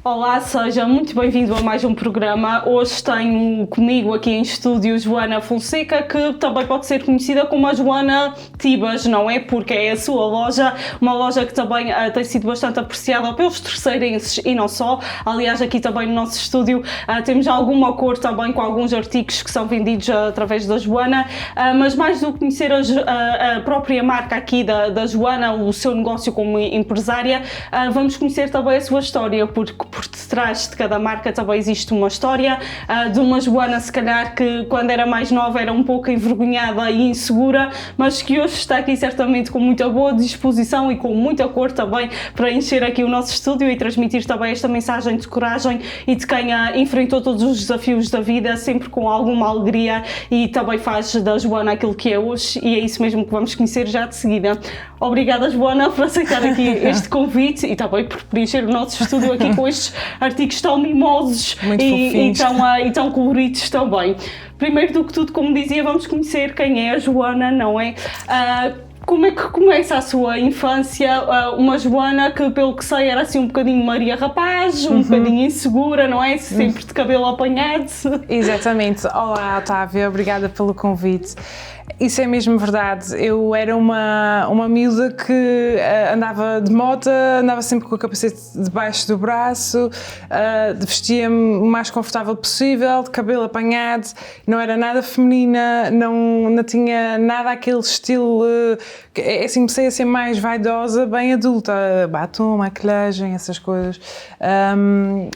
Olá, seja muito bem-vindo a mais um programa. Hoje tenho comigo aqui em estúdio Joana Fonseca, que também pode ser conhecida como a Joana Tibas, não é? Porque é a sua loja, uma loja que também tem sido bastante apreciada pelos terceirenses e não só. Aliás, aqui também no nosso estúdio temos algum acordo também com alguns artigos que são vendidos através da Joana, mas mais do que conhecer a própria marca aqui da Joana, o seu negócio como empresária, vamos conhecer também a sua história, porque por detrás de cada marca também existe uma história de uma Joana, se calhar, que quando era mais nova era um pouco envergonhada e insegura, mas que hoje está aqui certamente com muita boa disposição e com muita cor também para encher aqui o nosso estúdio e transmitir também esta mensagem de coragem e de quem enfrentou todos os desafios da vida sempre com alguma alegria e também faz da Joana aquilo que é hoje, e é isso mesmo que vamos conhecer já de seguida. Obrigada, Joana, por aceitar aqui este convite e também por preencher o nosso estúdio aqui com estes artigos tão mimosos e tão coloridos também. Primeiro do que tudo, como dizia, vamos conhecer quem é a Joana, não é? Como é que começa a sua infância? Uma Joana que, pelo que sei, era assim um bocadinho Maria Rapaz, um bocadinho insegura, não é? Sempre de cabelo apanhado. Exatamente. Olá, Otávia, obrigada pelo convite. Isso é mesmo verdade. Eu era uma miúda que andava de moto, andava sempre com o capacete debaixo do braço, vestia-me o mais confortável possível, de cabelo apanhado, não era nada feminina, não tinha nada aquele estilo, assim comecei a ser mais vaidosa, bem adulta, batom, maquilhagem, essas coisas.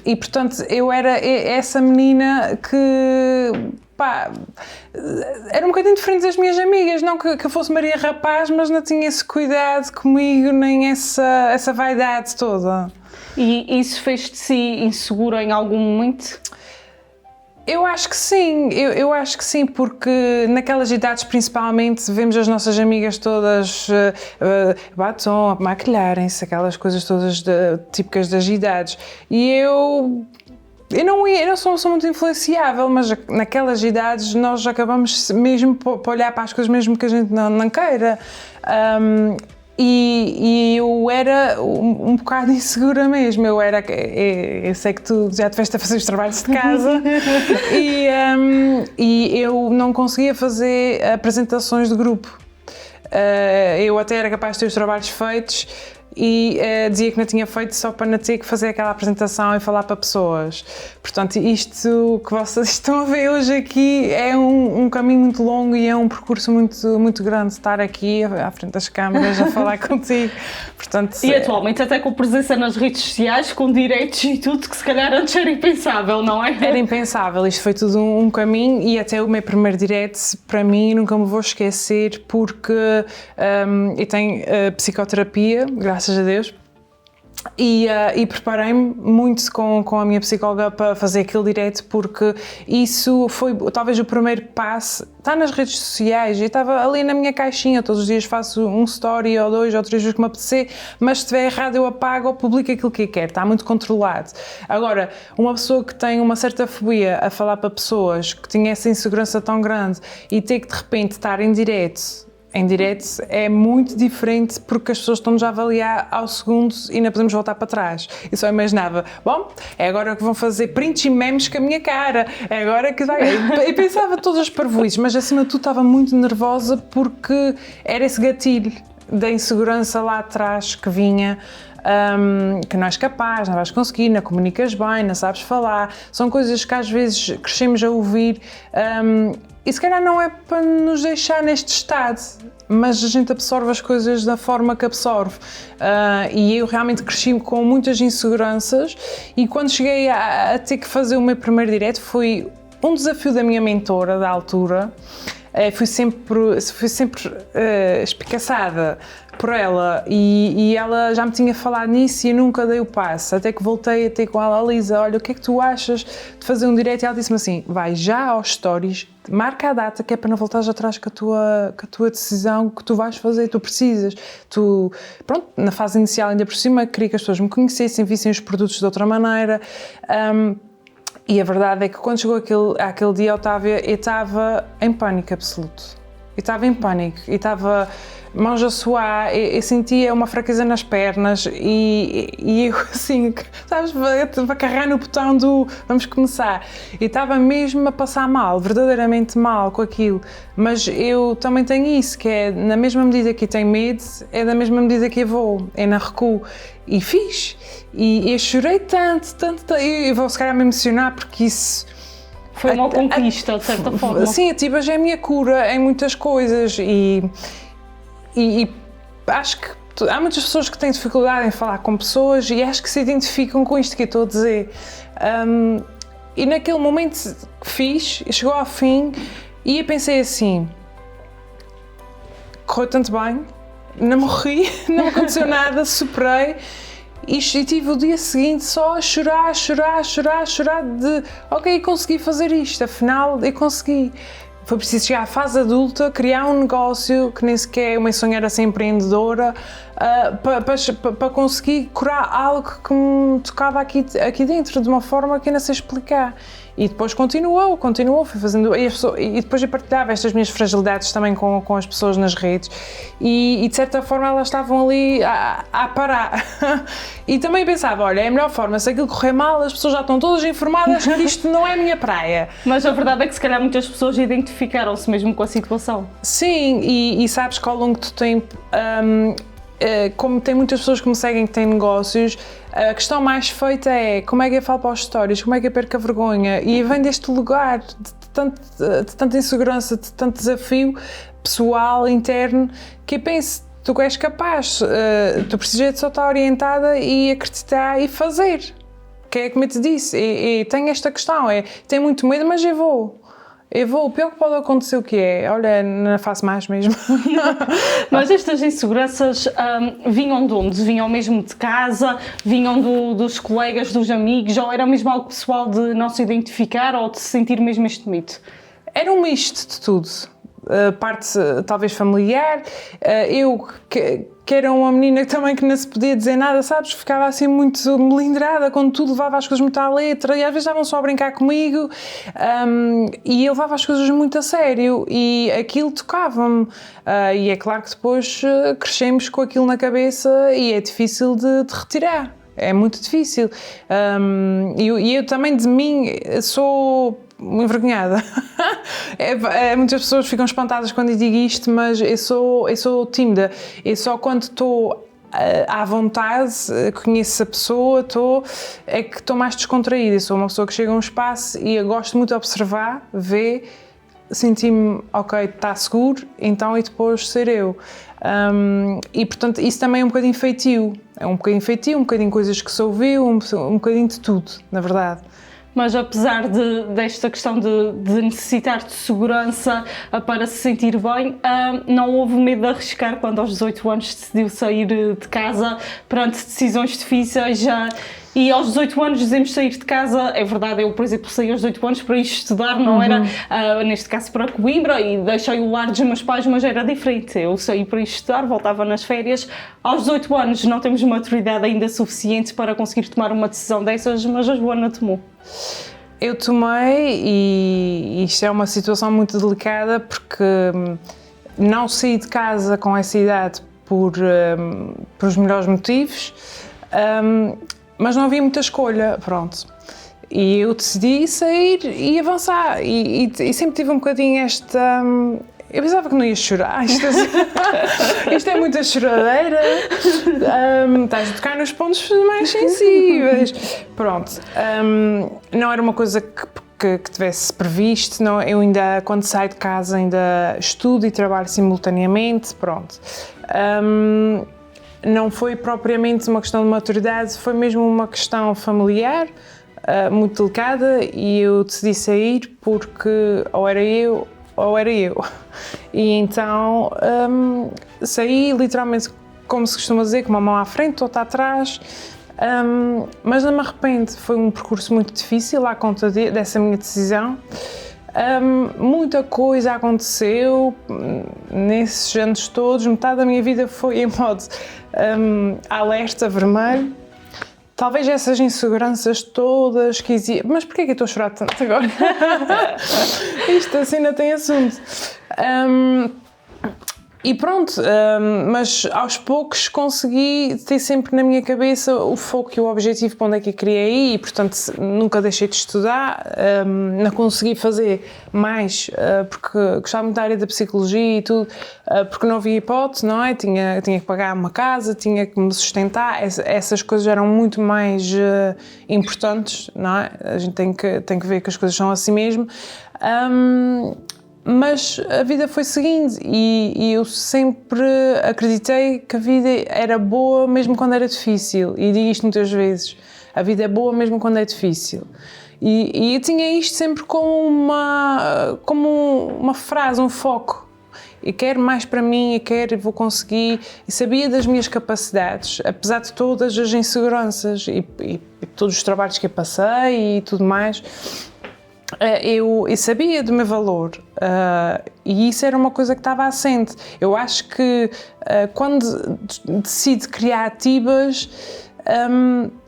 E portanto eu era essa menina que... era um bocadinho diferente das minhas amigas, não que eu fosse Maria Rapaz, mas não tinha esse cuidado comigo, nem essa vaidade toda. E isso fez de si insegura em algum momento? Eu acho que sim, eu acho que sim, porque naquelas idades principalmente vemos as nossas amigas todas batom, a maquilharem-se, aquelas coisas todas típicas das idades, e eu não sou muito influenciável, mas naquelas idades nós acabamos mesmo por olhar para as coisas mesmo que a gente não queira. E eu era um bocado insegura mesmo. Eu sei que tu já tiveste a fazer os trabalhos de casa e eu não conseguia fazer apresentações de grupo. Eu até era capaz de ter os trabalhos feitos e dizia que não tinha feito só para não ter que fazer aquela apresentação e falar para pessoas. Portanto, isto que vocês estão a ver hoje aqui é um caminho muito longo e é um percurso muito, muito grande estar aqui à frente das câmaras a falar contigo. Portanto, e atualmente até com presença nas redes sociais, com direitos e tudo, que se calhar antes era impensável, não é? Era impensável, isto foi tudo um caminho, e até o meu primeiro direct, para mim, nunca me vou esquecer, porque eu tenho psicoterapia, graças a Deus, e preparei-me muito com a minha psicóloga para fazer aquele direto, porque isso foi talvez o primeiro passo. Está nas redes sociais, eu estava ali na minha caixinha, todos os dias faço um story ou 2 ou 3 vezes que me apetecer, mas se estiver errado eu apago ou publico aquilo que eu quero, está muito controlado. Agora, uma pessoa que tem uma certa fobia a falar para pessoas, que tinha essa insegurança tão grande e ter que de repente estar em direto é muito diferente, porque as pessoas estão-nos a avaliar ao segundo e não podemos voltar para trás. Eu só imaginava, bom, é agora que vão fazer prints e memes com a minha cara, é agora que vai... Eu pensava todas as parvoíces, mas acima de tudo estava muito nervosa, porque era esse gatilho da insegurança lá atrás que vinha, que não és capaz, não vais conseguir, não comunicas bem, não sabes falar. São coisas que às vezes crescemos a ouvir, e se calhar não é para nos deixar neste estado, mas a gente absorve as coisas da forma que absorve. E eu realmente cresci com muitas inseguranças, e quando cheguei a ter que fazer o meu primeiro direto foi um desafio da minha mentora da altura. Fui sempre espicaçada por ela, e ela já me tinha falado nisso e eu nunca dei o passo, até que voltei a ter com ela: Lisa, olha, o que é que tu achas de fazer um direto? E ela disse-me assim: vai já aos stories, marca a data, que é para não voltares atrás com a tua decisão que tu vais fazer, tu precisas. Pronto, na fase inicial ainda por cima, queria que as pessoas me conhecessem, vissem os produtos de outra maneira. E a verdade é que quando chegou aquele dia, Otávia, eu estava em pânico absoluto. e estava em pânico, e estava mãos a suar, eu sentia uma fraqueza nas pernas e eu assim, sabes, para carregar no botão do vamos começar. E estava mesmo a passar mal, verdadeiramente mal com aquilo. Mas eu também tenho isso, que é na mesma medida que eu tenho medo, é da mesma medida que eu vou, é na recuo. E fiz. E eu chorei tanto, eu vou se calhar me emocionar porque isso... Foi uma conquista, de certa forma. Sim, a Tibas é a minha cura em muitas coisas e acho que há muitas pessoas que têm dificuldade em falar com pessoas e acho que se identificam com isto que eu estou a dizer. E naquele momento que fiz, chegou ao fim e eu pensei assim, correu tanto bem, não morri, não me aconteceu nada, superei. E tive o dia seguinte só a chorar de ok, consegui fazer isto, afinal eu consegui. Foi preciso chegar à fase adulta, criar um negócio que nem sequer o meu sonho era ser empreendedora, para conseguir curar algo que me tocava aqui dentro de uma forma que eu não sei explicar. E depois continuou, fui fazendo, e depois eu partilhava estas minhas fragilidades também com as pessoas nas redes e de certa forma elas estavam ali a parar. E também pensava, olha, é a melhor forma, se aquilo correr mal as pessoas já estão todas informadas que isto não é a minha praia. Mas a verdade é que se calhar muitas pessoas identificaram-se mesmo com a situação. Sim, e sabes que ao longo do tempo, como tem muitas pessoas que me seguem que têm negócios, a questão mais feita é como é que eu falo para os stories, como é que eu perco a vergonha, e vem deste lugar de tanta insegurança, de tanto desafio pessoal, interno, que eu penso, tu és capaz, tu precisas de só estar orientada e acreditar e fazer, que é como eu te disse, e tenho esta questão, tenho muito medo, mas eu vou. O pior que pode acontecer o que é? Olha, não faço mais mesmo. Mas estas inseguranças vinham de onde? Vinham mesmo de casa? Vinham dos colegas, dos amigos? Ou era mesmo algo pessoal de não se identificar ou de sentir mesmo este medo? Era um misto de tudo. Parte talvez familiar, eu que era uma menina também que não se podia dizer nada, sabes, ficava assim muito melindrada quando tudo, levava as coisas muito à letra e às vezes estavam só a brincar comigo, e eu levava as coisas muito a sério e aquilo tocava-me, e é claro que depois crescemos com aquilo na cabeça e é difícil de retirar. É muito difícil. E eu também de mim sou envergonhada. Muitas pessoas ficam espantadas quando eu digo isto, mas eu sou tímida. Eu só quando estou à vontade, conheço a pessoa, é que estou mais descontraída. Eu sou uma pessoa que chega a um espaço e eu gosto muito de observar, ver, sentir-me, ok, está seguro, então e depois ser eu. E portanto isso também é um bocadinho feitio, um bocadinho coisas que se ouviu, um bocadinho de tudo, na verdade. Mas apesar desta questão de necessitar de segurança para se sentir bem, não houve medo de arriscar quando aos 18 anos decidiu sair de casa perante decisões difíceis. E aos 18 anos dizemos sair de casa, é verdade, eu por exemplo saí aos 18 anos para ir estudar, não era, neste caso para Coimbra, e deixei o lar dos meus pais, mas era diferente, eu saí para ir estudar, voltava nas férias. Aos 18 anos não temos maturidade ainda suficiente para conseguir tomar uma decisão dessas, mas a Joana tomou. Eu tomei e isto é uma situação muito delicada porque não saí de casa com essa idade por os melhores motivos, mas não havia muita escolha, pronto. E eu decidi sair e avançar e sempre tive um bocadinho esta... Eu pensava que não ia chorar, isto é muita choradeira, estás a tocar nos pontos mais sensíveis. Pronto, não era uma coisa que tivesse previsto, não, eu ainda, quando saio de casa, ainda estudo e trabalho simultaneamente, pronto. Não foi propriamente uma questão de maturidade, foi mesmo uma questão familiar, muito delicada, e eu decidi sair porque ou era eu. E então saí literalmente, como se costuma dizer, com uma mão à frente, outra atrás, mas não me arrependo. Foi um percurso muito difícil à conta dessa minha decisão. Muita coisa aconteceu nesses anos todos, metade da minha vida foi em modo alerta vermelho. Talvez essas inseguranças todas que existiam... Mas porquê que eu estou a chorar tanto agora? Isto assim não tem assunto. E pronto, mas aos poucos consegui ter sempre na minha cabeça o foco e o objetivo para onde é que eu queria ir e, portanto, nunca deixei de estudar, não consegui fazer mais, porque gostava muito da área da psicologia e tudo, porque não havia hipótese, não é? Tinha que pagar uma casa, tinha que me sustentar, essas coisas eram muito mais importantes, não é? A gente tem que ver que as coisas são assim mesmo. Mas a vida foi seguindo e eu sempre acreditei que a vida era boa mesmo quando era difícil. E digo isto muitas vezes, a vida é boa mesmo quando é difícil. E eu tinha isto sempre como uma frase, um foco. Eu quero mais para mim, eu quero e vou conseguir. E sabia das minhas capacidades, apesar de todas as inseguranças e todos os trabalhos que eu passei e tudo mais. Eu sabia do meu valor e isso era uma coisa que estava assente. Eu acho que quando decido criar Tibas,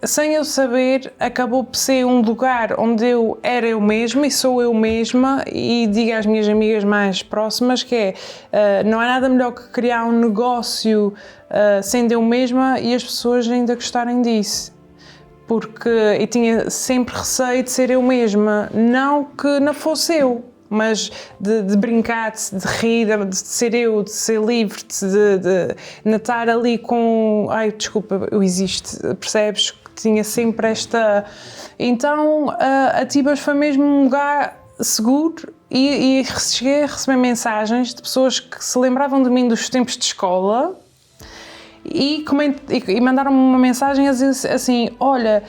sem eu saber, acabou por ser um lugar onde eu era eu mesma e sou eu mesma e digo às minhas amigas mais próximas que não há nada melhor que criar um negócio sendo eu mesma e as pessoas ainda gostarem disso. Porque eu tinha sempre receio de ser eu mesma, não que não fosse eu, mas de brincar, de rir, de ser eu, de ser livre, de estar ali com... Ai, desculpa, eu existo, percebes? Tinha sempre esta... Então, a Tibas foi mesmo um lugar seguro e cheguei a receber mensagens de pessoas que se lembravam de mim dos tempos de escola. E mandaram-me uma mensagem a dizer assim, olha,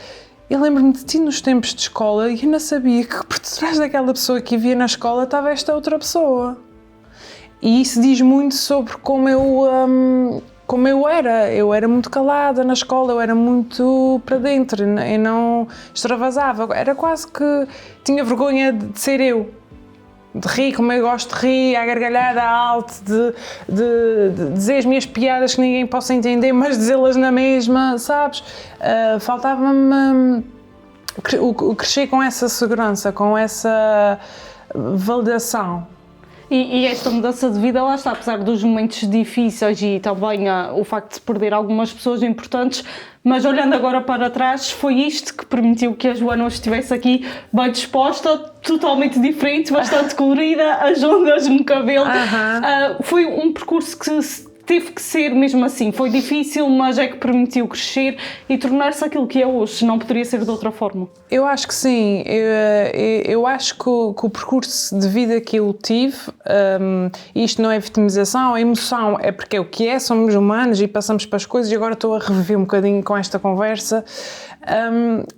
eu lembro-me de ti nos tempos de escola e eu não sabia que por detrás daquela pessoa que havia na escola estava esta outra pessoa. E isso diz muito sobre como eu era muito calada na escola, eu era muito para dentro e não extravasava, era quase que tinha vergonha de ser eu. De rir como eu gosto de rir, à gargalhada alto, de dizer as minhas piadas que ninguém possa entender, mas dizê-las na mesma, sabes? Faltava-me crescer com essa segurança, com essa validação. E esta mudança de vida, lá está, apesar dos momentos difíceis e também o facto de perder algumas pessoas importantes, mas olhando agora para trás, foi isto que permitiu que a Joana hoje estivesse aqui bem disposta, totalmente diferente, bastante colorida, as ondas no cabelo. Foi um percurso que teve que ser mesmo assim, foi difícil, mas é que permitiu crescer e tornar-se aquilo que é hoje, não poderia ser de outra forma. Eu acho que sim, eu acho que o percurso de vida que eu tive, isto não é vitimização, a emoção é porque é o que é, somos humanos e passamos para as coisas e agora estou a reviver um bocadinho com esta conversa,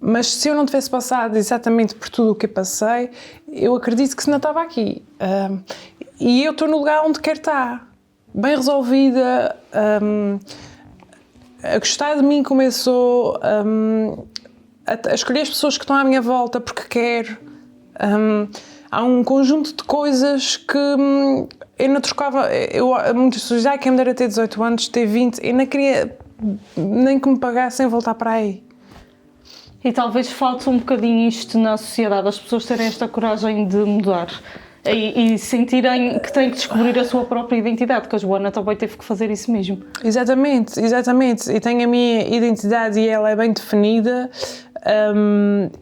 mas se eu não tivesse passado exatamente por tudo o que eu passei, eu acredito que se não estava aqui. E eu estou no lugar onde quero estar. Bem resolvida, a gostar de mim como eu sou, a escolher as pessoas que estão à minha volta porque quero. Há um conjunto de coisas que eu não trocava. Muitas pessoas dizem que quem me dera ter 18 anos, ter 20, eu não queria nem que me pagassem voltar para aí. E talvez falte um bocadinho isto na sociedade, as pessoas terem esta coragem de mudar. E sentirem que têm que descobrir a sua própria identidade, que a Joana também teve que fazer isso mesmo. Exatamente. Eu tenho a minha identidade e ela é bem definida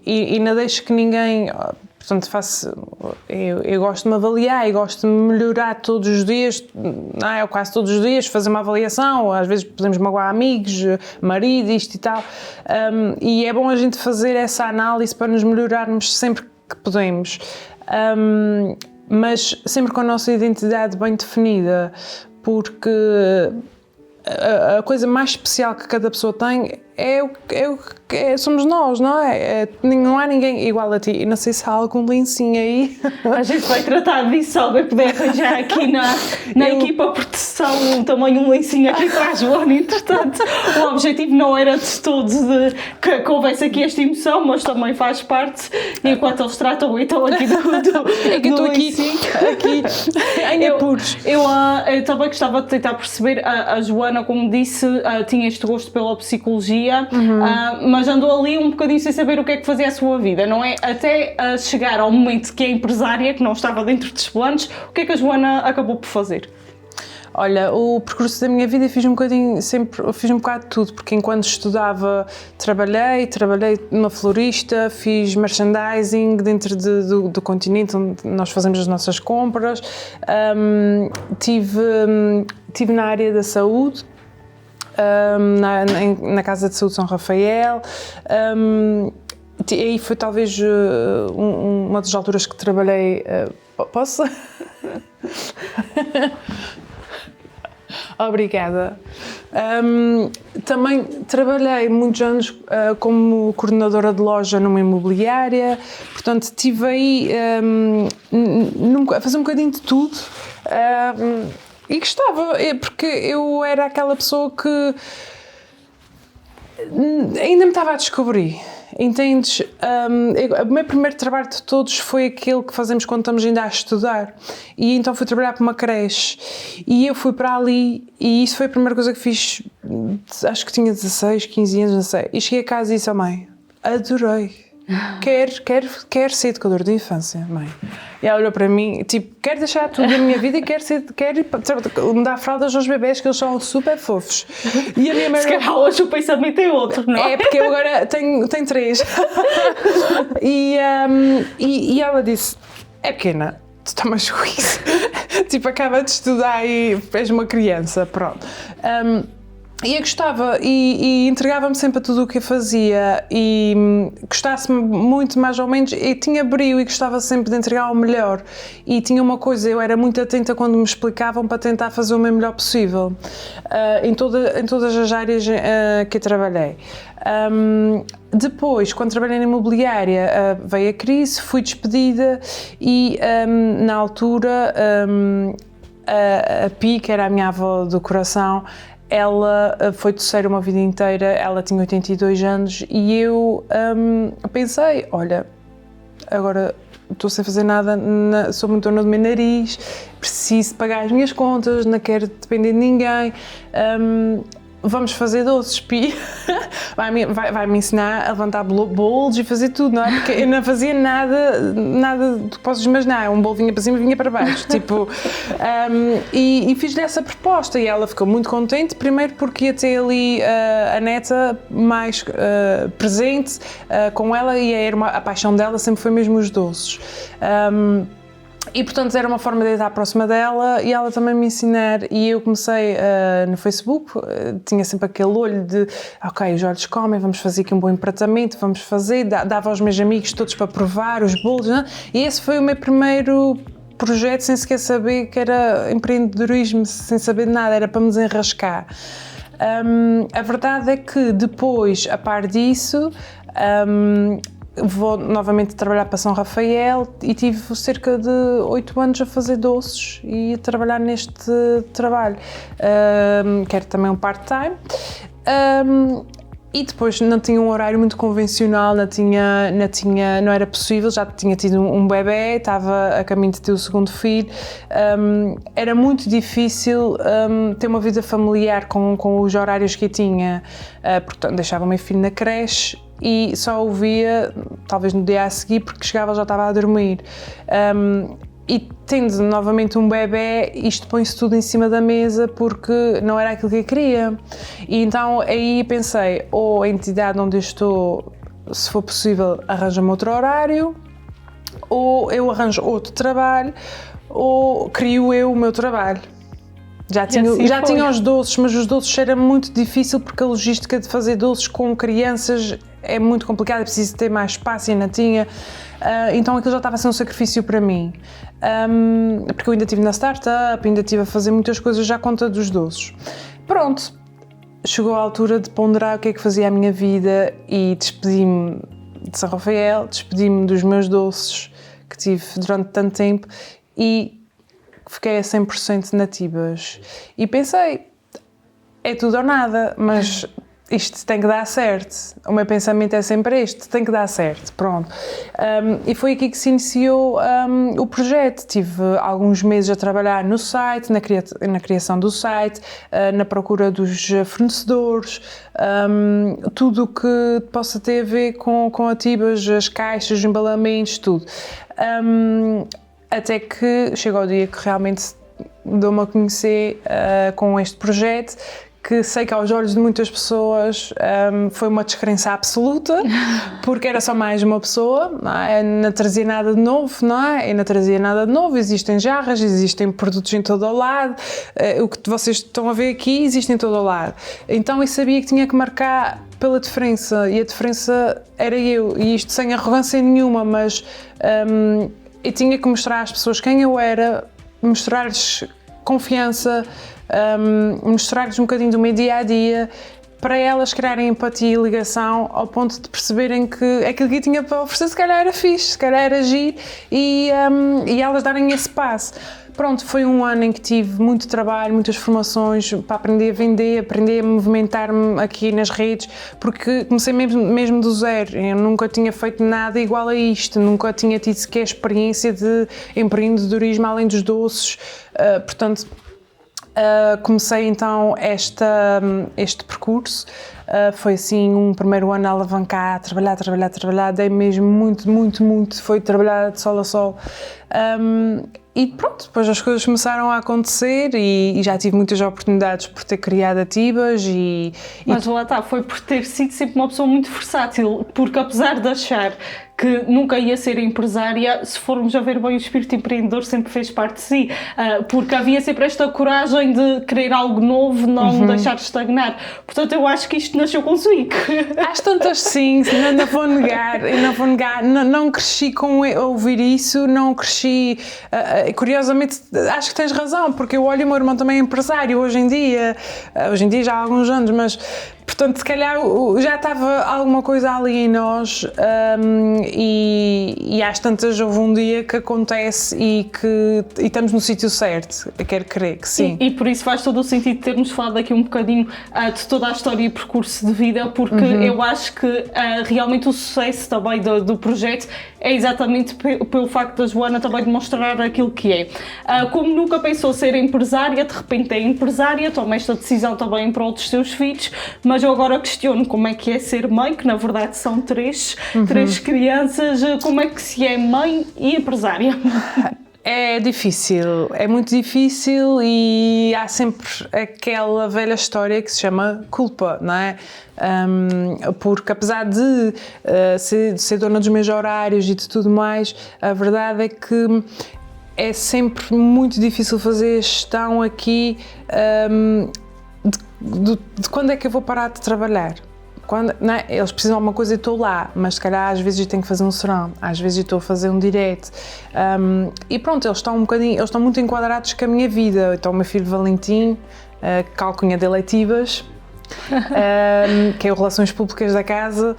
e não deixo que ninguém... Portanto, eu gosto de me avaliar e gosto de me melhorar todos os dias, ou quase todos os dias, fazer uma avaliação, às vezes podemos magoar amigos, marido, isto e tal, e é bom a gente fazer essa análise para nos melhorarmos sempre que podemos. Mas sempre com a nossa identidade bem definida, porque a coisa mais especial que cada pessoa tem somos nós, não é? Não há ninguém igual a ti. E não sei se há algum lencinho aí. A gente vai tratar disso, se alguém puder arranjar aqui na equipa proteção também um lencinho aqui para a Joana. Entretanto, o objetivo não era de todo que houvesse aqui esta emoção, mas também faz parte. E enquanto eles tratam então aqui do lencinho. Aqui ainda puros. Eu também gostava de tentar perceber, a Joana, como disse, tinha este gosto pela psicologia. Mas andou ali um bocadinho sem saber o que é que fazia a sua vida, não é? Até chegar ao momento que é empresária, que não estava dentro dos planos, o que é que a Joana acabou por fazer? Olha, o percurso da minha vida fiz um bocado de tudo, porque enquanto estudava trabalhei numa florista, fiz merchandising dentro do continente onde nós fazemos as nossas compras, tive na área da saúde, na Casa de Saúde São Rafael, e aí foi talvez uma das alturas que trabalhei. Posso? Obrigada. Também trabalhei muitos anos como coordenadora de loja numa imobiliária, portanto estive aí a fazer um bocadinho de tudo. E gostava, porque eu era aquela pessoa que ainda me estava a descobrir, entendes? O meu primeiro trabalho de todos foi aquele que fazemos quando estamos ainda a estudar, e então fui trabalhar para uma creche, e eu fui para ali, e isso foi a primeira coisa que fiz, acho que tinha 16, 15 anos, não sei, e cheguei a casa e disse à mãe, adorei. Quero ser educador de infância, mãe. E ela olhou para mim, tipo, quero deixar tudo da minha vida e quero me dar fraldas aos bebés, que eles são super fofos. E a minha mãe... Se calhar hoje o pensamento é outro, não é? É, porque eu agora tenho 3. E ela disse, é pequena, tu tomas juízo. Tipo, acaba de estudar e és uma criança, pronto. E eu gostava e entregava-me sempre a tudo o que eu fazia e gostasse muito mais ou menos, e tinha brio e gostava sempre de entregar o melhor, e tinha uma coisa, eu era muito atenta quando me explicavam para tentar fazer o meu melhor possível em todas as áreas que eu trabalhei. Depois, quando trabalhei na imobiliária, veio a crise, fui despedida e na altura a Pi, que era a minha avó do coração, ela foi doceira uma vida inteira, ela tinha 82 anos e eu pensei, olha, agora estou sem fazer nada, sou muito dona do meu nariz, preciso pagar as minhas contas, não quero depender de ninguém, vamos fazer doces, Pi. Vai-me ensinar a levantar bolos e fazer tudo, não é? Porque eu não fazia nada que possas imaginar. Um bolo vinha para cima e vinha para baixo. Tipo, e fiz-lhe essa proposta e ela ficou muito contente, primeiro porque ia ter ali a neta mais presente com ela, e a paixão dela sempre foi mesmo os doces. E portanto era uma forma de estar próxima dela e ela também me ensinar, e eu comecei no Facebook, tinha sempre aquele olho de ok, os olhos comem, vamos fazer aqui um bom empratamento, vamos fazer, dava aos meus amigos todos para provar os bolos, não é? E esse foi o meu primeiro projeto sem sequer saber que era empreendedorismo, sem saber de nada, era para me desenrascar. A verdade é que depois, a par disso, vou novamente trabalhar para São Rafael e tive cerca de 8 anos a fazer doces e a trabalhar neste trabalho, que era também um part-time. E depois não tinha um horário muito convencional, não era possível, já tinha tido um bebê, estava a caminho de ter o segundo filho, era muito difícil ter uma vida familiar com os horários que eu tinha, portanto deixava o meu filho na creche e só o via talvez no dia a seguir, porque chegava já estava a dormir. E tendo novamente um bebê, isto põe-se tudo em cima da mesa porque não era aquilo que eu queria. E então aí pensei, ou a entidade onde eu estou, se for possível, arranja-me outro horário, ou eu arranjo outro trabalho, ou crio eu o meu trabalho. Já tinha os doces, mas os doces era muito difícil porque a logística de fazer doces com crianças é muito complicada, é preciso ter mais espaço e não tinha. Então aquilo já estava a ser um sacrifício para mim, porque eu ainda estive na startup, ainda estive a fazer muitas coisas já à conta dos doces. Pronto, chegou a altura de ponderar o que é que fazia a minha vida e despedi-me de São Rafael, despedi-me dos meus doces que tive durante tanto tempo e fiquei a 100% nativas. E pensei, é tudo ou nada, mas isto tem que dar certo. O meu pensamento é sempre este, tem que dar certo, pronto. E foi aqui que se iniciou o projeto. Tive alguns meses a trabalhar no site, na criação do site, na procura dos fornecedores, tudo o que possa ter a ver com Atibas, as caixas, os embalamentos, tudo. Até que chegou o dia que realmente dou-me a conhecer com este projeto, que sei que aos olhos de muitas pessoas foi uma descrença absoluta, porque era só mais uma pessoa, não trazia nada de novo, não é? Eu não trazia nada de novo, existem jarras, existem produtos em todo o lado, o que vocês estão a ver aqui existe em todo o lado. Então eu sabia que tinha que marcar pela diferença, e a diferença era eu, e isto sem arrogância nenhuma, mas eu tinha que mostrar às pessoas quem eu era, mostrar-lhes confiança, mostrar-lhes um bocadinho do meu dia-a-dia, para elas criarem empatia e ligação ao ponto de perceberem que aquilo que eu tinha para oferecer se calhar era fixe, se calhar era agir e elas darem esse passo. Pronto, foi um ano em que tive muito trabalho, muitas formações para aprender a vender, aprender a movimentar-me aqui nas redes, porque comecei mesmo do zero. Eu nunca tinha feito nada igual a isto, nunca tinha tido sequer experiência de empreendedorismo além dos doces, portanto, comecei então este percurso. Foi assim um primeiro ano a alavancar, trabalhar, dei mesmo muito, foi trabalhar de sol a sol. E pronto, depois as coisas começaram a acontecer e já tive muitas oportunidades por ter criado a Tibas Mas lá está, foi por ter sido sempre uma pessoa muito versátil, porque apesar de achar que nunca ia ser empresária, se formos a ver bem, o espírito empreendedor sempre fez parte de si, porque havia sempre esta coragem de querer algo novo, não deixar de estagnar. Portanto, eu acho que isto nasceu consigo. Às tantas sim, não vou negar, não cresci com ouvir isso, não cresci, curiosamente, acho que tens razão, porque eu olho, o meu irmão também é empresário hoje em dia já há alguns anos, mas portanto, se calhar já estava alguma coisa ali em nós, e às tantas houve um dia que acontece e estamos no sítio certo, eu quero crer que sim. E por isso faz todo o sentido termos falado aqui um bocadinho de toda a história e percurso de vida, porque eu acho que realmente o sucesso também do projeto é exatamente pelo facto da Joana também demonstrar aquilo que é. Como nunca pensou ser empresária, de repente é empresária, toma esta decisão também em prol dos seus filhos, mas eu agora questiono como é que é ser mãe, que na verdade são três crianças, como é que se é mãe e empresária? É difícil, é muito difícil e há sempre aquela velha história que se chama culpa, não é? Porque apesar de ser dona dos meus horários e de tudo mais, a verdade é que é sempre muito difícil fazer a gestão aqui de quando é que eu vou parar de trabalhar. Quando, não é? Eles precisam de alguma coisa e estou lá, mas se calhar às vezes eu tenho que fazer um serão, às vezes eu estou a fazer um direct, e pronto, eles estão muito enquadrados com a minha vida. Então o meu filho Valentim, que alcunha de Tibas, que é o Relações Públicas da casa,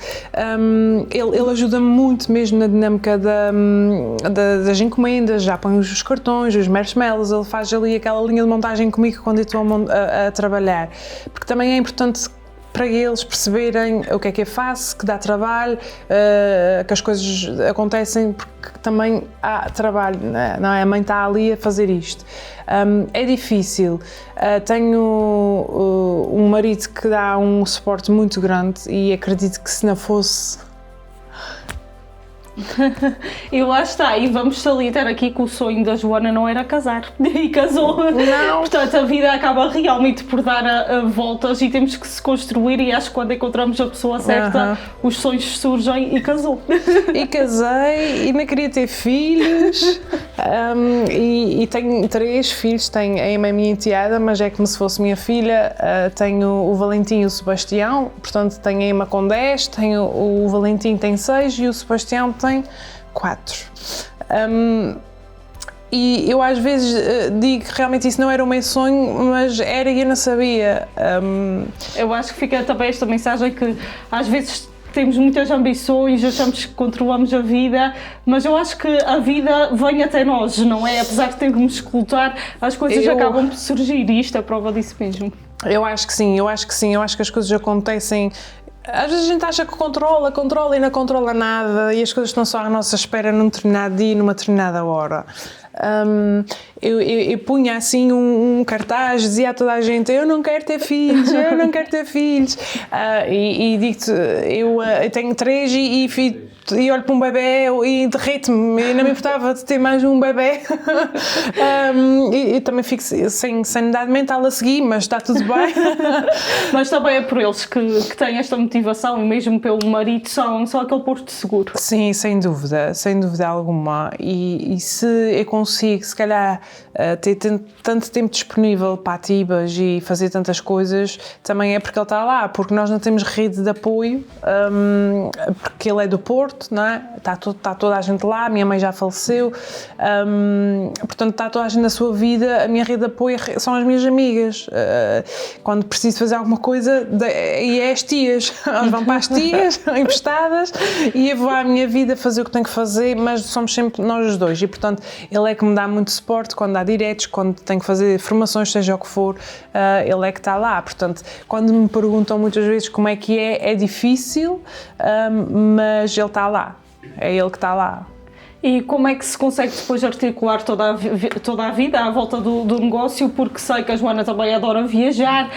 ele ajuda-me muito mesmo na dinâmica das encomendas, já põe os cartões, os marshmallows, ele faz ali aquela linha de montagem comigo quando eu estou a trabalhar, porque também é importante para eles perceberem o que é faço, que dá trabalho, que as coisas acontecem porque também há trabalho, não é? A mãe está ali a fazer isto. É difícil. Tenho um marido que dá um suporte muito grande e acredito que se não fosse... E lá está, e vamos salientar aqui que o sonho da Joana não era casar, e casou. Não. Portanto, a vida acaba realmente por dar voltas e temos que se construir, e acho que quando encontramos a pessoa certa, os sonhos surgem, e casou. E casei, e não queria ter filhos, e tenho 3 filhos, a Emma é minha enteada, mas é como se fosse minha filha. Tenho o Valentim e o Sebastião, portanto tenho a Emma com 10, tenho o Valentim tem 6 e o Sebastião tem 4. E eu às vezes digo que realmente isso não era o meu sonho, mas era e eu não sabia. Eu acho que fica também esta mensagem que às vezes temos muitas ambições, achamos que controlamos a vida, mas eu acho que a vida vem até nós, não é? Apesar de termos que lutar, as coisas acabam por surgir, e isto é prova disso mesmo. Eu acho que sim, eu acho que as coisas acontecem. Às vezes a gente acha que controla e não controla nada, e as coisas estão só à nossa espera num determinado dia, numa determinada hora. Eu punha assim um cartaz, dizia a toda a gente: eu não quero ter filhos, eu não quero ter filhos. E digo-te, eu tenho 3 e olho para um bebê e derrete-me, e não me importava de ter mais um bebê. E também fico sem sanidade mental a seguir, mas está tudo bem. Mas também é por eles que têm esta motivação, e mesmo pelo marido, são aquele porto seguro. Sim, sem dúvida alguma. E se eu consigo, se calhar, ter tanto tempo disponível para Tibas e fazer tantas coisas, também é porque ele está lá, porque nós não temos rede de apoio, porque ele é do Porto, não é? Está toda a gente lá, a minha mãe já faleceu, portanto está toda a gente na sua vida, a minha rede de apoio são as minhas amigas. Quando preciso fazer alguma coisa, e é as tias, elas vão para as tias, emprestadas, e eu vou à minha vida fazer o que tenho que fazer, mas somos sempre nós os dois, e portanto ele é que me dá muito suporte quando há diretos, quando tenho que fazer formações, seja o que for, ele é que está lá. Portanto, quando me perguntam muitas vezes como é que é difícil, mas ele está lá, é ele que está lá. E como é que se consegue depois articular toda a vida à volta do negócio? Porque sei que a Joana também adora viajar,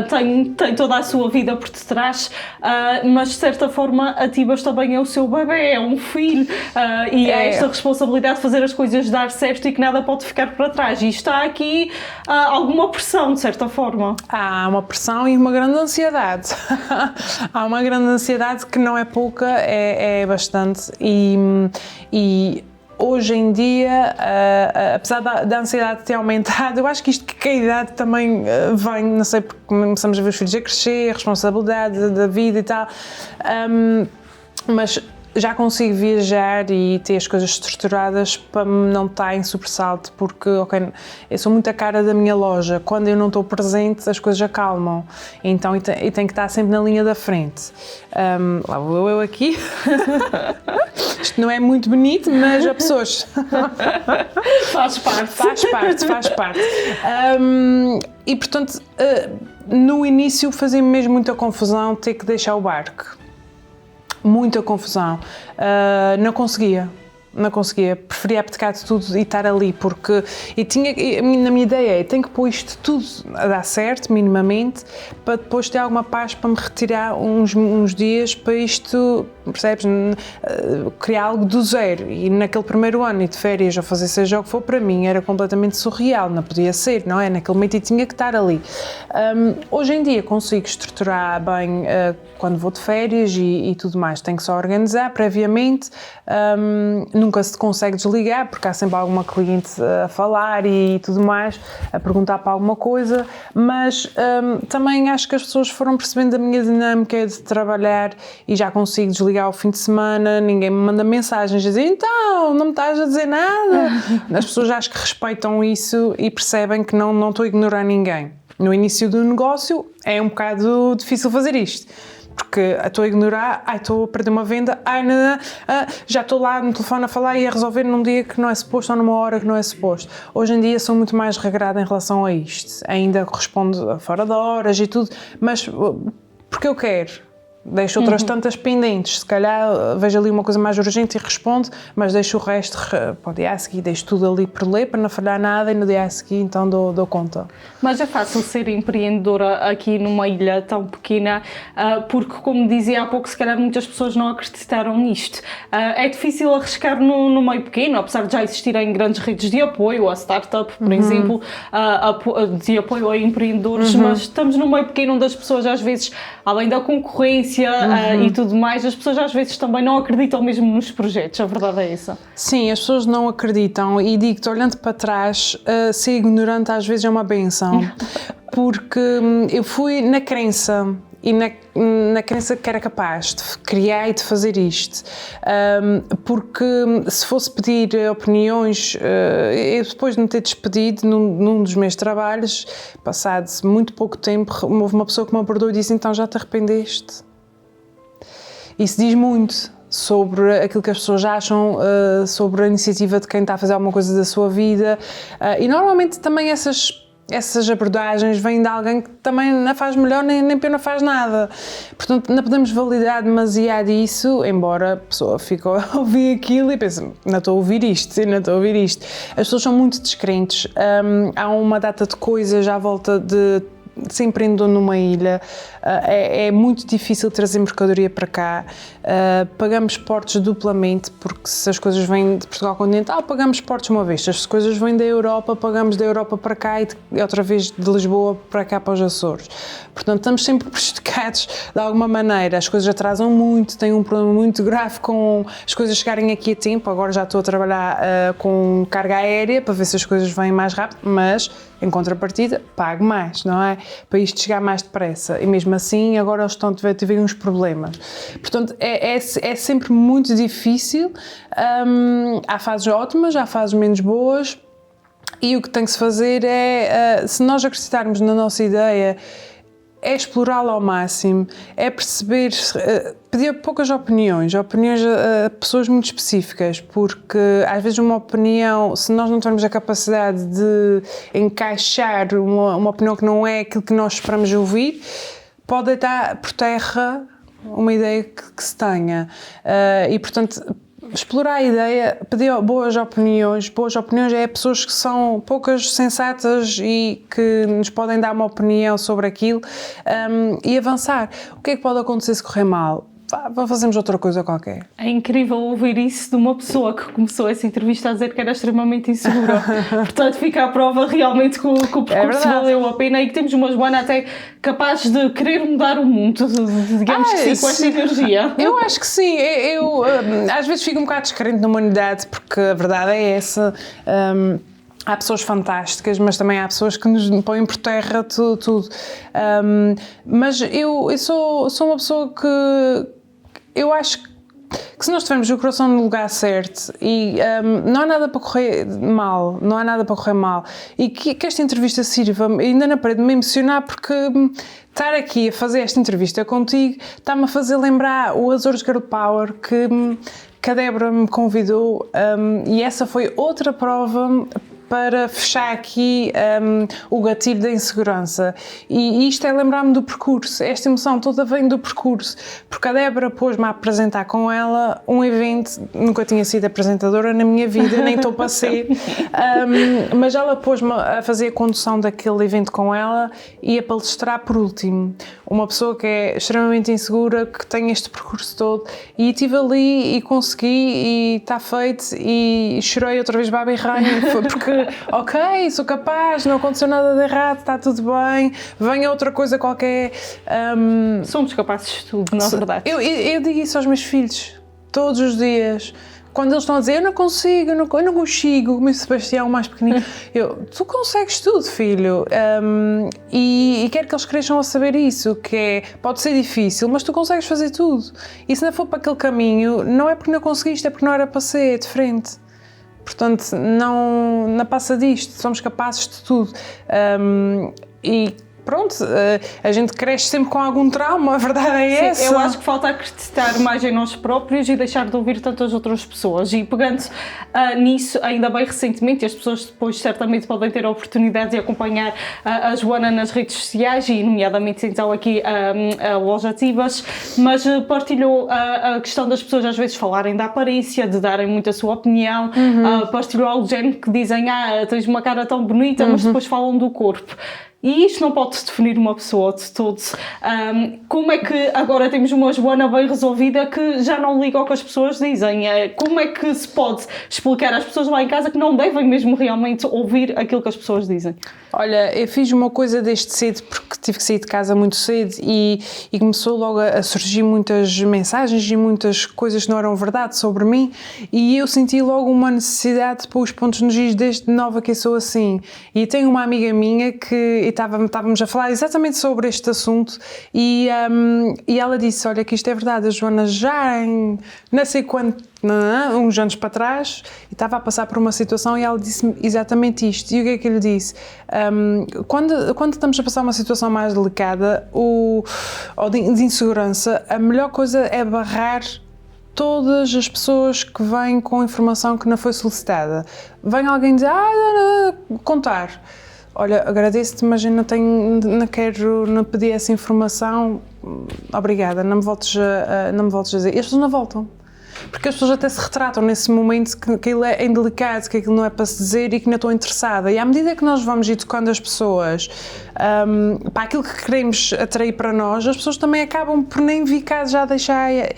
tem toda a sua vida por detrás, mas de certa forma a Tibas também é o seu bebê, é um filho, e é esta responsabilidade de fazer as coisas dar certo e que nada pode ficar para trás. E está aqui alguma pressão, de certa forma. Há uma pressão e uma grande ansiedade. Há uma grande ansiedade que não é pouca, é bastante. E hoje em dia, apesar da ansiedade ter aumentado, eu acho que isto que a idade também vem, não sei, porque começamos a ver os filhos a crescer, a responsabilidade da vida e tal, mas já consigo viajar e ter as coisas estruturadas para não estar em sobressalto, porque, eu sou muito a cara da minha loja, quando eu não estou presente as coisas acalmam, então eu tenho que estar sempre na linha da frente. Lá vou eu aqui, isto não é muito bonito, mas há pessoas... Faz parte. E portanto, no início fazia-me mesmo muita confusão ter que deixar o barco. Muita confusão, não conseguia, preferia abdicar de tudo e estar ali, porque na minha ideia tenho que pôr isto tudo a dar certo, minimamente, para depois ter alguma paz para me retirar uns dias para isto, percebes, criar algo do zero. E naquele primeiro ano de férias, ou fazer seja o que for, para mim era completamente surreal, não podia ser, não é? Naquele momento eu tinha que estar ali. Hoje em dia consigo estruturar bem quando vou de férias e tudo mais, tenho que só organizar previamente, nunca se consegue desligar, porque há sempre alguma cliente a falar e tudo mais, a perguntar para alguma coisa, mas também acho que as pessoas foram percebendo a minha dinâmica de trabalhar e já consigo desligar ao fim de semana, ninguém me manda mensagens a dizer: então, não me estás a dizer nada? As pessoas acho que respeitam isso e percebem que não estou a ignorar ninguém. No início do negócio é um bocado difícil fazer isto, porque estou a ignorar, estou a perder uma venda, já estou lá no telefone a falar e a resolver num dia que não é suposto ou numa hora que não é suposto. Hoje em dia sou muito mais regrada em relação a isto, ainda respondo fora de horas e tudo, mas porque eu quero. Deixo outras tantas pendentes, se calhar vejo ali uma coisa mais urgente e respondo, mas deixo o resto para o dia a seguir, deixo tudo ali por ler para não falhar nada e no dia a seguir então dou conta. Mas é fácil ser empreendedora aqui numa ilha tão pequena, porque, como dizia há pouco, se calhar muitas pessoas não acreditaram nisto. É difícil arriscar no meio pequeno, apesar de já existirem grandes redes de apoio, a startup, por exemplo, de apoio a empreendedores, mas estamos num meio pequeno onde as pessoas às vezes, além da concorrência e tudo mais, as pessoas às vezes também não acreditam mesmo nos projetos, a verdade é essa. Sim, as pessoas não acreditam e digo-te, olhando para trás, ser ignorante às vezes é uma benção, porque eu fui na crença e na crença que era capaz de criar e de fazer isto, porque se fosse pedir opiniões, eu depois de me ter despedido num dos meus trabalhos, passado muito pouco tempo, houve uma pessoa que me abordou e disse: então já te arrependeste? Isso diz muito sobre aquilo que as pessoas acham, sobre a iniciativa de quem está a fazer alguma coisa da sua vida, e normalmente também essas essas abordagens vêm de alguém que também não faz melhor nem pior, não faz nada. Portanto, não podemos validar demasiado isso, embora a pessoa fique a ouvir aquilo e pense, não estou a ouvir isto, sim, não estou a ouvir isto. As pessoas são muito descrentes, há uma data de coisas à volta de se empreendedor numa ilha, é muito difícil trazer mercadoria para cá, pagamos portos duplamente, porque se as coisas vêm de Portugal continental, pagamos portos uma vez, se as coisas vêm da Europa, pagamos da Europa para cá e outra vez de Lisboa para cá para os Açores. Portanto, estamos sempre prejudicados de alguma maneira, as coisas atrasam muito, tenho um problema muito grave com as coisas chegarem aqui a tempo, agora já estou a trabalhar com carga aérea para ver se as coisas vêm mais rápido, mas em contrapartida, pago mais, não é? Para isto chegar mais depressa. E mesmo assim, agora eles estão a ter uns problemas. Portanto, é sempre muito difícil. Há fases ótimas, há fases menos boas. E o que tem que se fazer é, se nós acreditarmos na nossa ideia, é explorá-la ao máximo, é perceber, pedir poucas opiniões a pessoas muito específicas, porque às vezes uma opinião, se nós não tivermos a capacidade de encaixar uma opinião que não é aquilo que nós esperamos ouvir, pode deitar por terra uma ideia que se tenha. E portanto, explorar a ideia, pedir boas opiniões é pessoas que são poucas, sensatas e que nos podem dar uma opinião sobre aquilo, e avançar. O que é que pode acontecer se correr mal? Fazemos outra coisa qualquer. É incrível ouvir isso de uma pessoa que começou essa entrevista a dizer que era extremamente insegura. Portanto, fica à prova realmente que o percurso valeu a pena e que temos uma Joana até capaz de querer mudar o mundo, digamos que sim, com esta energia. Eu acho que sim. Eu às vezes fico um bocado descrente na humanidade, porque a verdade é essa. Há pessoas fantásticas, mas também há pessoas que nos põem por terra tudo. Mas eu sou uma pessoa que eu acho que se nós tivermos o coração no lugar certo e não há nada para correr mal, e que esta entrevista sirva, ainda na parede, de me emocionar, porque estar aqui a fazer esta entrevista contigo está-me a fazer lembrar o Azores Girl Power que a Débora me convidou, e essa foi outra prova para fechar aqui o gatilho da insegurança. E isto é lembrar-me do percurso, esta emoção toda vem do percurso, porque a Débora pôs-me a apresentar com ela um evento, nunca tinha sido apresentadora na minha vida, nem estou para ser, mas ela pôs-me a fazer a condução daquele evento com ela e a palestrar por último. Uma pessoa que é extremamente insegura, que tem este percurso todo, e estive ali e consegui, e está feito, e chorei outra vez baba e rainha, porque ok, sou capaz, não aconteceu nada de errado, está tudo bem, venha outra coisa qualquer. Somos capazes de tudo, na verdade. Eu digo isso aos meus filhos, todos os dias. Quando eles estão a dizer, eu não consigo, o meu Sebastião, o mais pequenino, tu consegues tudo, filho, e quero que eles cresçam a saber isso, que pode ser difícil, mas tu consegues fazer tudo, e se não for para aquele caminho, não é porque não conseguiste, é porque não era para ser, é diferente. Portanto, não passa disto, somos capazes de tudo. E pronto, a gente cresce sempre com algum trauma, a verdade é essa. Eu acho que falta acreditar mais em nós próprios e deixar de ouvir tantas outras pessoas. E pegando nisso, ainda bem recentemente, as pessoas depois certamente podem ter a oportunidade de acompanhar a Joana nas redes sociais e nomeadamente então aqui a Loja Tibas, mas partilhou a questão das pessoas às vezes falarem da aparência, de darem muito a sua opinião, partilhou algo do género que dizem, tens uma cara tão bonita, mas depois falam do corpo. E isto não pode definir uma pessoa de todo. Como é que agora temos uma Joana bem resolvida que já não liga ao que as pessoas dizem? Como é que se pode explicar às pessoas lá em casa que não devem mesmo realmente ouvir aquilo que as pessoas dizem? Olha, eu fiz uma coisa desde cedo, porque tive que sair de casa muito cedo e começou logo a surgir muitas mensagens e muitas coisas que não eram verdade sobre mim, e eu senti logo uma necessidade de pôr os pontos nos is desde nova que eu sou assim. E tenho uma amiga minha que estávamos a falar exatamente sobre este assunto e ela disse, olha que isto é verdade, a Joana já não sei quanto, uns anos para trás, e estava a passar por uma situação e ela disse-me exatamente isto. E o que é que eu lhe disse? Quando estamos a passar uma situação mais delicada ou de insegurança, a melhor coisa é barrar todas as pessoas que vêm com informação que não foi solicitada. Vem alguém dizer, contar. olha, agradeço-te, mas eu não pedi essa informação, obrigada, não me voltes a dizer. E as pessoas não voltam. Porque as pessoas até se retratam nesse momento que aquilo é indelicado, que aquilo não é para se dizer e que não estou interessada. E à medida que nós vamos educando as pessoas para aquilo que queremos atrair para nós, as pessoas também acabam por nem vir cá já deixar. E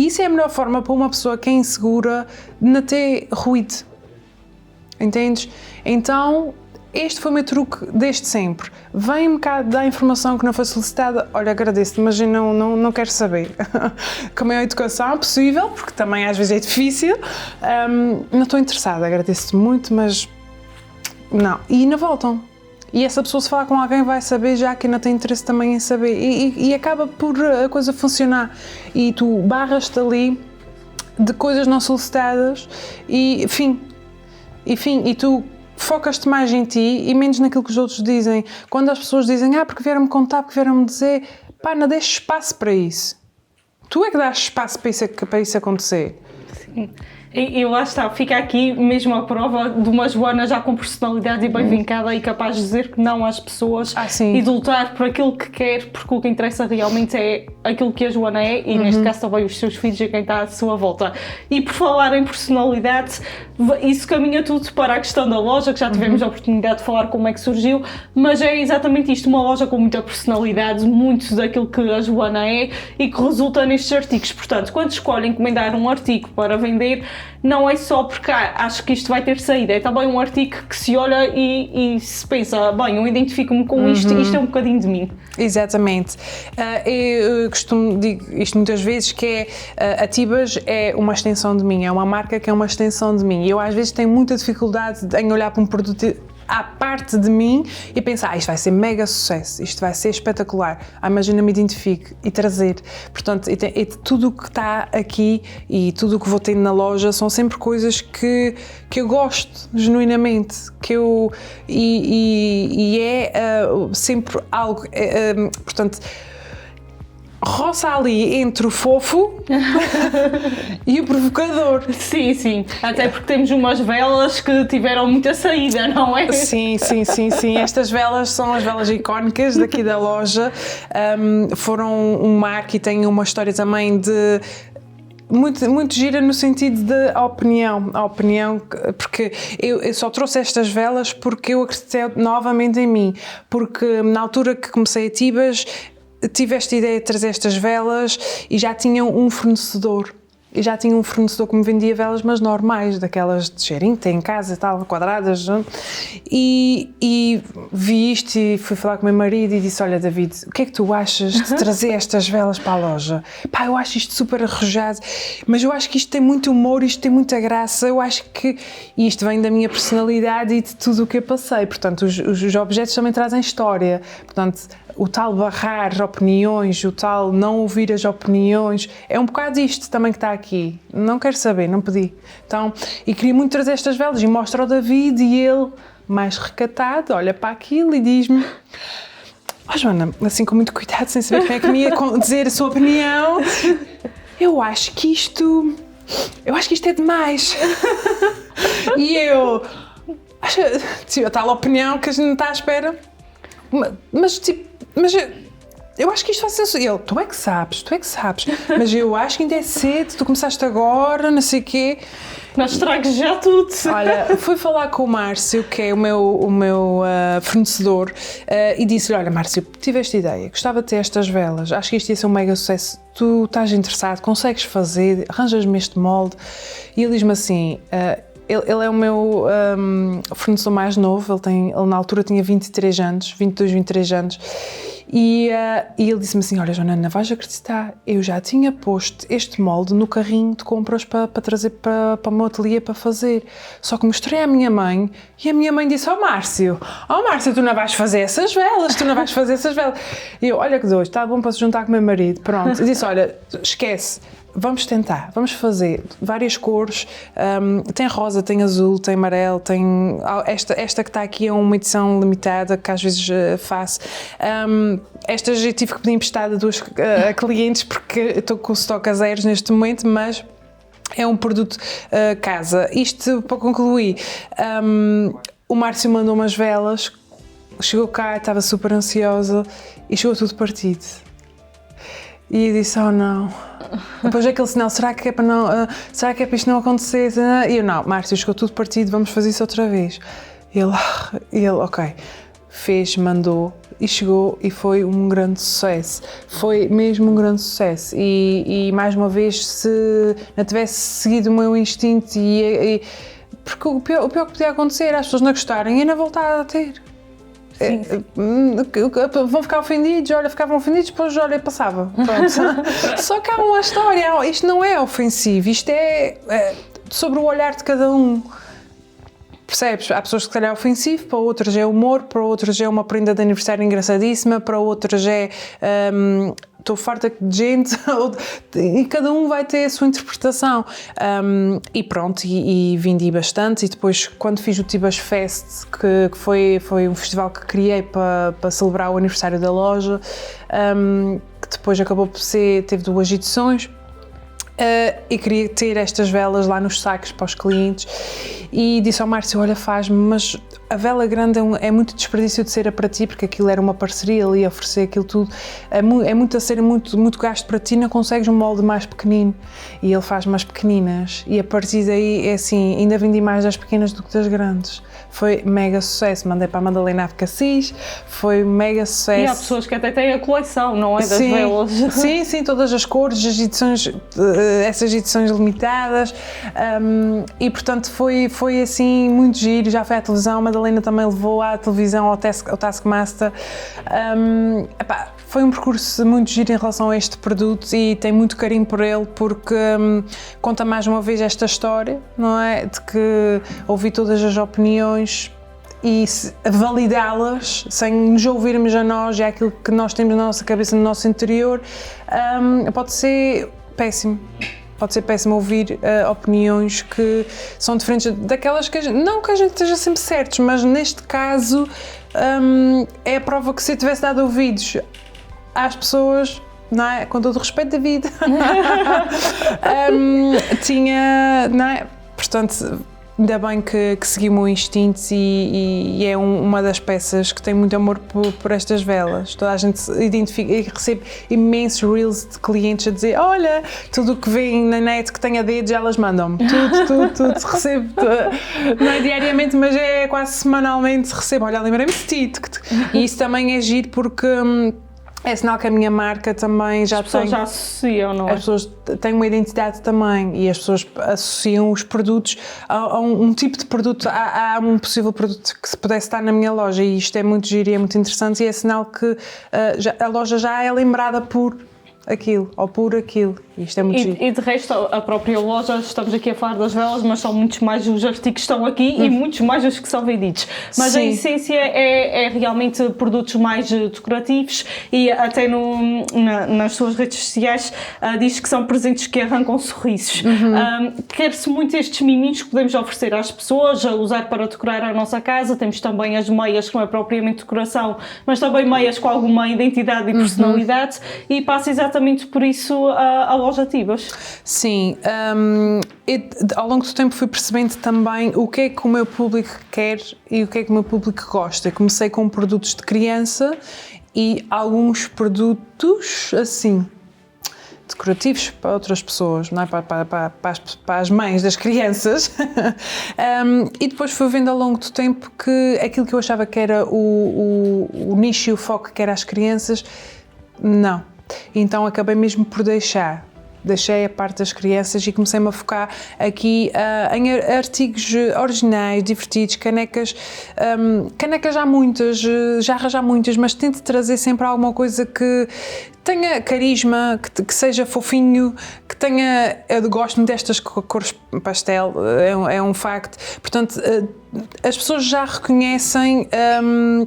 isso é a melhor forma para uma pessoa que é insegura de não ter ruído. Entendes? Então, este foi o meu truque desde sempre. Vem-me cá dar informação que não foi solicitada, olha, agradeço-te, mas eu não quero saber. Com a maior educação possível, porque também às vezes é difícil. Não estou interessada, agradeço-te muito, mas não. E não voltam. E essa pessoa, se falar com alguém, vai saber já que não tem interesse também em saber. E acaba por a coisa funcionar. E tu barras-te ali de coisas não solicitadas e e tu focas-te mais em ti e menos naquilo que os outros dizem. Quando as pessoas dizem, porque vieram-me contar, porque vieram-me dizer, não deixes espaço para isso. Tu é que dás espaço para isso acontecer. Sim. E lá está, fica aqui mesmo a prova de uma Joana já com personalidade e bem vincada e capaz de dizer que não às pessoas e de lutar por aquilo que quer, porque o que interessa realmente é aquilo que a Joana é e neste caso também os seus filhos e quem está à sua volta. E por falar em personalidade, isso caminha tudo para a questão da loja, que já tivemos a oportunidade de falar como é que surgiu, mas é exatamente isto, uma loja com muita personalidade, muito daquilo que a Joana é e que resulta nestes artigos. Portanto, quando escolhe encomendar um artigo para vender, não é só porque acho que isto vai ter saída, é também um artigo que se olha e se pensa, bem, eu identifico-me com isto é um bocadinho de mim. Exatamente. Eu costumo dizer isto muitas vezes, que a Tibas é uma extensão de mim, é uma marca que é uma extensão de mim. E eu às vezes tenho muita dificuldade em olhar para um produto à parte de mim e pensar, isto vai ser mega sucesso, isto vai ser espetacular, imagina me identifique e trazer. Portanto, tudo o que está aqui e tudo o que vou ter na loja são sempre coisas que eu gosto genuinamente, sempre algo, portanto, roça ali entre o fofo e o provocador. Sim. Até porque temos umas velas que tiveram muita saída, não é? Sim. Estas velas são as velas icónicas daqui da loja. Foram um marco e têm uma história também de... Muito gira no sentido de a opinião, porque eu só trouxe estas velas porque eu acreditei novamente em mim, porque na altura que comecei a Tibas, tive esta ideia de trazer estas velas e já tinha um fornecedor. Que me vendia velas, mas normais, daquelas de cheirinho que tem em casa e tal, quadradas. E vi isto e fui falar com o meu marido e disse, olha David, o que é que tu achas de trazer estas velas para a loja? Eu acho isto super arrojado, mas eu acho que isto tem muito humor, isto tem muita graça, eu acho que... E isto vem da minha personalidade e de tudo o que eu passei. Portanto, os objetos também trazem história. Portanto, o tal barrar opiniões, o tal não ouvir as opiniões, é um bocado isto também que está aqui. Não quero saber, não pedi. Então, e queria muito trazer estas velas e mostro ao David e ele, mais recatado, olha para aquilo e diz-me, Joana, assim com muito cuidado, sem saber quem é que me ia dizer a sua opinião, eu acho que isto é demais. E eu a tal opinião que a gente não está à espera, mas eu acho que isto vai ser... Ele, tu é que sabes, mas eu acho que ainda é cedo, tu começaste agora, não sei o quê. Não estragues já tudo. Olha, fui falar com o Márcio, que é o meu fornecedor, e disse-lhe, olha Márcio, tive esta ideia, gostava de ter estas velas, acho que isto ia ser um mega sucesso, tu estás interessado, consegues fazer, arranjas-me este molde? E ele diz-me assim... Ele é o meu fornecedor mais novo, ele na altura tinha 22, 23 anos, e ele disse-me assim, olha Joana, não vais acreditar, eu já tinha posto este molde no carrinho de compras para trazer para o meu ateliê para fazer, só que mostrei à minha mãe, e a minha mãe disse, Márcio, tu não vais fazer essas velas, E eu, olha que dois, está bom para se juntar com o meu marido, pronto, eu disse, olha, esquece, vamos tentar, vamos fazer várias cores, tem rosa, tem azul, tem amarelo, tem esta que está aqui é uma edição limitada que às vezes faço. Estas eu tive que pedir emprestada a clientes porque estou com o estoque a zeros neste momento, mas é um produto casa. Isto para concluir, o Márcio mandou umas velas chegou cá, estava super ansiosa e chegou tudo partido. E eu disse, oh não. Depois aquele sinal, será que é para não, será que é para isto não acontecer? E eu, não, Márcio, chegou tudo partido, vamos fazer isso outra vez. E ele, ok, fez, mandou e chegou e foi um grande sucesso. Foi mesmo um grande sucesso. E mais uma vez, se não tivesse seguido o meu instinto porque o pior que podia acontecer era as pessoas não gostarem e não voltar a ter. Sim. Vão ficar ofendidos, ficavam ofendidos, depois passava. Só que há uma história, isto não é ofensivo, isto é sobre o olhar de cada um. Percebes? Há pessoas que se calhar é ofensivo, para outras é humor, para outras é uma prenda de aniversário engraçadíssima, para outras é estou farta de gente, e cada um vai ter a sua interpretação. E pronto, e vendi bastante, e depois quando fiz o Tibas Fest, que foi um festival que criei para celebrar o aniversário da loja, que depois acabou por teve 2 edições, e queria ter estas velas lá nos sacos para os clientes e disse ao Márcio, olha, faz-me, mas a vela grande é muito desperdício de cera para ti, porque aquilo era uma parceria, ali a oferecer aquilo tudo, é muita cera, muito gasto para ti, não consegues um molde mais pequenino, e ele faz mais pequeninas, e a partir daí é assim, ainda vendi mais das pequenas do que das grandes. Foi mega sucesso, mandei para a Madalena Cassis, foi mega sucesso. E há pessoas que até têm a coleção, não é, das velas? Sim, todas as cores, as edições, essas edições limitadas, e portanto foi assim muito giro, já foi à televisão, a Madalena também levou à televisão ao Taskmaster. Foi um percurso muito giro em relação a este produto e tenho muito carinho por ele porque conta mais uma vez esta história, não é? De que ouvi todas as opiniões e validá-las sem nos ouvirmos a nós, é aquilo que nós temos na nossa cabeça, no nosso interior, pode ser péssimo. Pode ser péssimo ouvir opiniões que são diferentes daquelas que não que a gente esteja sempre certos, mas neste caso é a prova que se eu tivesse dado ouvidos às pessoas, não é? Com todo o respeito da vida, tinha, não é? Portanto, ainda bem que segui o meu instinto e é uma das peças que tem muito amor por estas velas. Toda a gente se identifica e recebe imensos reels de clientes a dizer, olha, tudo o que vem na net que tenha dedos, elas mandam-me. Tudo, recebo, não é diariamente, mas é quase semanalmente, recebo, olha, lembrei-me de ti. E isso também é giro porque é sinal que a minha marca também já tem... As pessoas já associam, não é? As pessoas têm uma identidade também e as pessoas associam os produtos a um tipo de produto, a um possível produto que se pudesse estar na minha loja, e isto é muito giro e é muito interessante, e é sinal que a loja já é lembrada por aquilo, ou por aquilo. Isto é muito giro. E de resto, a própria loja, estamos aqui a falar das velas, mas são muitos mais os artigos que estão aqui e muitos mais os que são vendidos. Mas a essência é realmente produtos mais decorativos, e até nas suas redes sociais diz que são presentes que arrancam sorrisos. Quer-se muito estes miminhos que podemos oferecer às pessoas, a usar para decorar a nossa casa. Temos também as meias, que não é propriamente decoração, mas também meias com alguma identidade e personalidade, e passa exatamente por isso a loja Tibas. Sim, ao longo do tempo fui percebendo também o que é que o meu público quer e o que é que o meu público gosta. Comecei com produtos de criança e alguns produtos assim, decorativos para outras pessoas, não é? para as mães das crianças. E depois fui vendo ao longo do tempo que aquilo que eu achava que era o nicho e o foco que era as crianças, não. Então acabei mesmo por deixei a parte das crianças e comecei-me a focar aqui em artigos originais, divertidos, canecas. Canecas há muitas, jarras já há muitas, mas tento trazer sempre alguma coisa que tenha carisma, que seja fofinho, que tenha... Eu gosto muito destas cores pastel, é um facto. Portanto, as pessoas já reconhecem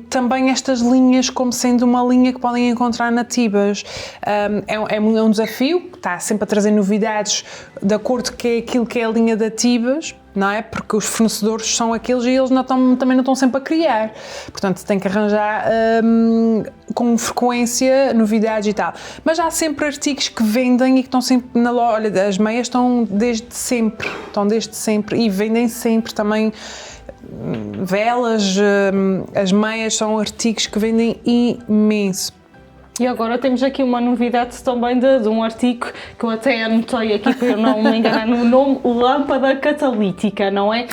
também estas linhas como sendo uma linha que podem encontrar na Tibas. É um desafio, está sempre a trazer novidades de acordo com aquilo que é a linha da Tibas, não é? Porque os fornecedores são aqueles e eles também não estão sempre a criar. Portanto, tem que arranjar com frequência novidades e tal. Mas há sempre artigos que vendem e que estão sempre na loja. Olha, as meias estão desde sempre e vendem sempre também. velas, as meias são artigos que vendem imenso. E agora temos aqui uma novidade também de um artigo que eu até anotei aqui para eu não me enganar no nome, lâmpada catalítica, não é?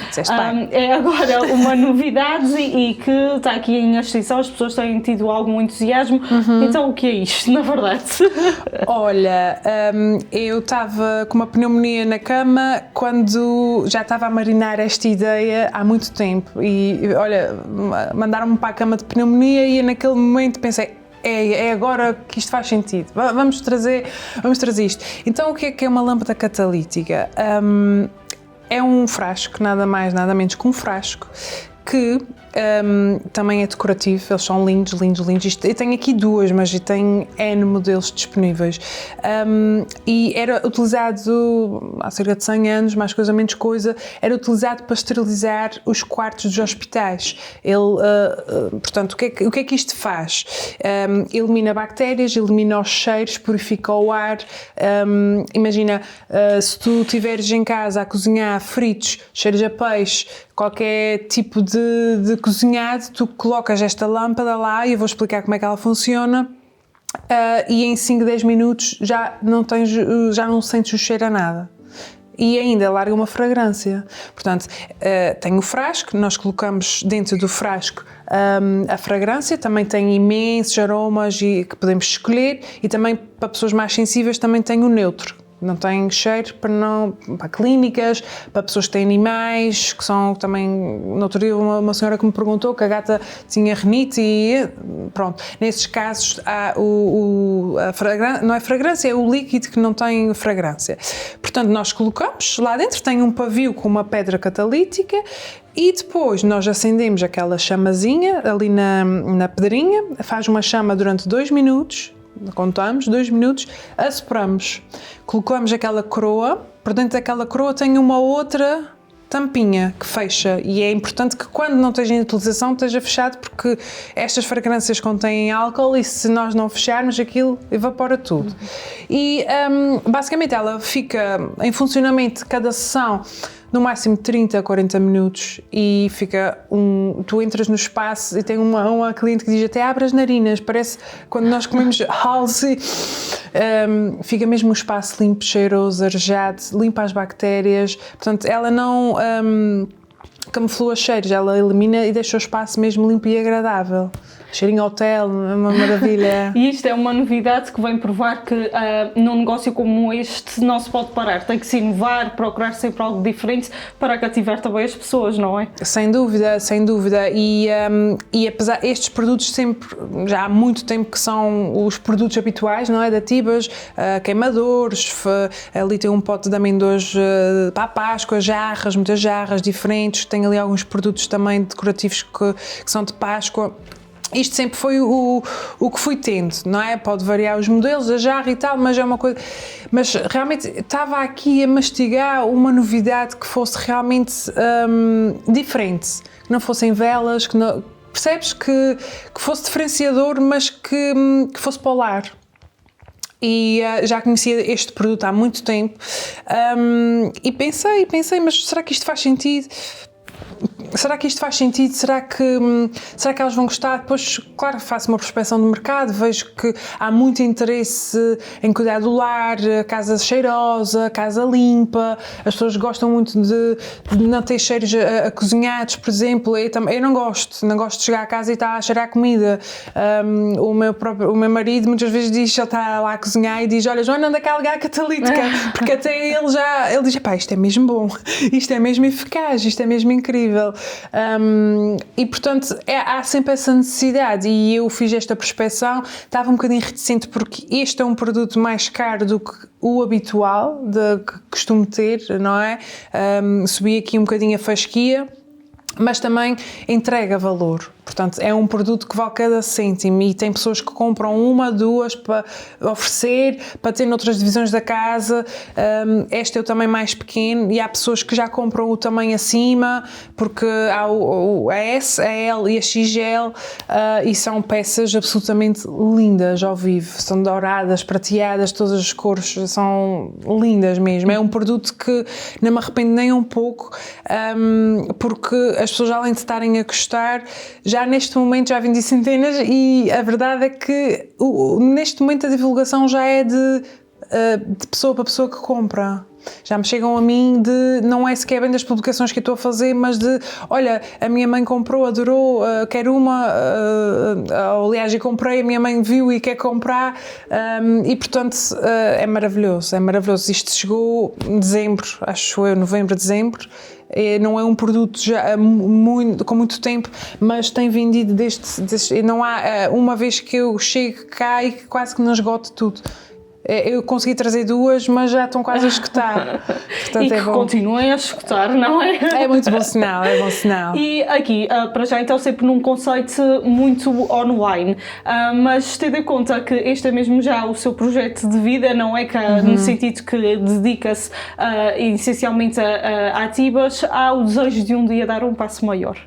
É agora uma novidade e que está aqui em extinção, as pessoas têm tido algum entusiasmo. Então o que é isto, na verdade? Olha, eu estava com uma pneumonia na cama quando já estava a marinar esta ideia há muito tempo e olha, mandaram-me para a cama de pneumonia e naquele momento pensei, é agora que isto faz sentido, vamos trazer isto. Então o que é uma lâmpada catalítica? É um frasco, nada mais, nada menos que um frasco, que também é decorativo, eles são lindos. Eu tenho aqui duas, mas tenho N modelos disponíveis. E era utilizado há cerca de 100 anos, mais coisa, menos coisa, era utilizado para esterilizar os quartos dos hospitais. Portanto, o que é que isto faz? Elimina bactérias, elimina os cheiros, purifica o ar. Imagina, se tu estiveres em casa a cozinhar fritos, cheiros a peixe, qualquer tipo de cozinhado, tu colocas esta lâmpada lá e eu vou explicar como é que ela funciona e em 5, 10 minutos já não sentes o cheiro a nada. E ainda larga uma fragrância. Portanto, tem o frasco, nós colocamos dentro do frasco a fragrância, também tem imensos aromas que podemos escolher e também para pessoas mais sensíveis também tem o neutro. Não tem cheiro para clínicas, para pessoas que têm animais, que são também... No outro dia uma senhora que me perguntou que a gata tinha rinite e pronto. Nesses casos não é fragrância, é o líquido que não tem fragrância. Portanto, nós colocamos, lá dentro tem um pavio com uma pedra catalítica e depois nós acendemos aquela chamazinha ali na pedrinha, faz uma chama durante 2 minutos, contamos, 2 minutos, assopramos, colocamos aquela coroa, por dentro daquela coroa tem uma outra tampinha que fecha e é importante que quando não esteja em utilização esteja fechado porque estas fragrâncias contêm álcool e se nós não fecharmos aquilo evapora tudo. E basicamente ela fica em funcionamento cada sessão no máximo 30 a 40 minutos e fica tu entras no espaço e tem uma cliente que diz até abre as narinas, parece quando nós comemos house, fica mesmo um espaço limpo, cheiroso, arejado, limpa as bactérias, portanto ela não camufla cheiros, ela elimina e deixa o espaço mesmo limpo e agradável. Cheirinho hotel, é uma maravilha. E isto é uma novidade que vem provar que num negócio como este não se pode parar, tem que se inovar, procurar sempre algo diferente para cativar também as pessoas, não é? Sem dúvida. E apesar estes produtos sempre, já há muito tempo que são os produtos habituais, não é? Da Tibas, queimadores, ali tem um pote de amêndoas para a Páscoa, muitas jarras diferentes, tem ali alguns produtos também decorativos que são de Páscoa. Isto sempre foi o que fui tendo, não é? Pode variar os modelos, a jarra e tal, mas é uma coisa... Mas realmente estava aqui a mastigar uma novidade que fosse realmente diferente, que não fossem velas, que não... Percebes? Que fosse diferenciador, mas que fosse polar. E já conhecia este produto há muito tempo e pensei, mas será que isto faz sentido? Será que isto faz sentido? Será que elas vão gostar? Depois, claro, faço uma prospecção do mercado, vejo que há muito interesse em cuidar do lar, casa cheirosa, casa limpa, as pessoas gostam muito de não ter cheiros a cozinhados, por exemplo. Eu não gosto de chegar a casa e estar a cheirar a comida. O meu marido muitas vezes diz, ele está lá a cozinhar e diz, olha, Joana, anda cá ligar a catalítica, porque até ele diz, pá, isto é mesmo bom, isto é mesmo eficaz, isto é mesmo incrível. E portanto há sempre essa necessidade e eu fiz esta prospeção, estava um bocadinho reticente porque este é um produto mais caro do que o habitual que costumo ter, não é? Subi aqui um bocadinho a fasquia, mas também entrega valor. Portanto, é um produto que vale cada cêntimo e tem pessoas que compram uma, duas para oferecer, para ter noutras divisões da casa. Este é o tamanho mais pequeno e há pessoas que já compram o tamanho acima, porque há a S, a L e a XL e são peças absolutamente lindas ao vivo. São douradas, prateadas, todas as cores são lindas mesmo. É um produto que não me arrependo nem um pouco, porque as pessoas, além de estarem a gostar, já neste momento já vendi centenas e a verdade é que neste momento a divulgação já é de pessoa para pessoa que compra. Já me chegam a mim não é sequer bem das publicações que eu estou a fazer, mas olha, a minha mãe comprou, adorou, quer uma, aliás, eu comprei, a minha mãe viu e quer comprar, e portanto é maravilhoso. Isto chegou em dezembro, acho eu, novembro, dezembro. Não é um produto já com muito tempo, mas tem vendido não há uma vez que eu chego cá e quase que não esgoto tudo. Eu consegui trazer duas, mas já estão quase a escutar. Portanto, e que continuem a escutar, não é? É muito bom sinal, é bom sinal. E aqui, para já então sempre num conceito muito online, mas tendo em conta que este é mesmo já o seu projeto de vida, não é? Que, no sentido que dedica-se essencialmente a Tibas, há o desejo de um dia dar um passo maior.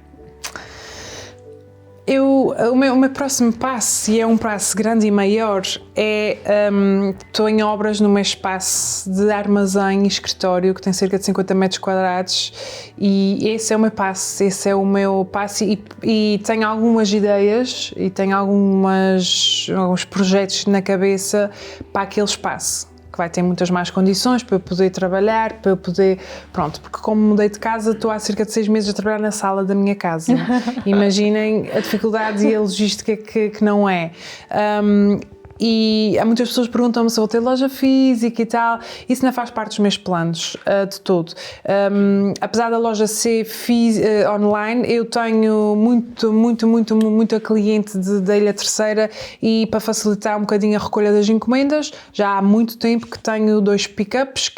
O meu próximo passo, e é um passo grande e maior, estou em obras no meu espaço de armazém e escritório, que tem cerca de 50 metros quadrados, e esse é o meu passo e tenho algumas ideias e tenho alguns projetos na cabeça para aquele espaço, que vai ter muitas mais condições para eu poder trabalhar, para eu poder... Pronto, porque como mudei de casa, estou há cerca de 6 meses a trabalhar na sala da minha casa. Imaginem a dificuldade e a logística que não é. E há muitas pessoas que perguntam-me se vou ter loja física e tal. Isso não faz parte dos meus planos de todo. Apesar da loja ser online, eu tenho muita cliente da Ilha Terceira e para facilitar um bocadinho a recolha das encomendas, já há muito tempo que tenho 2 pick-ups,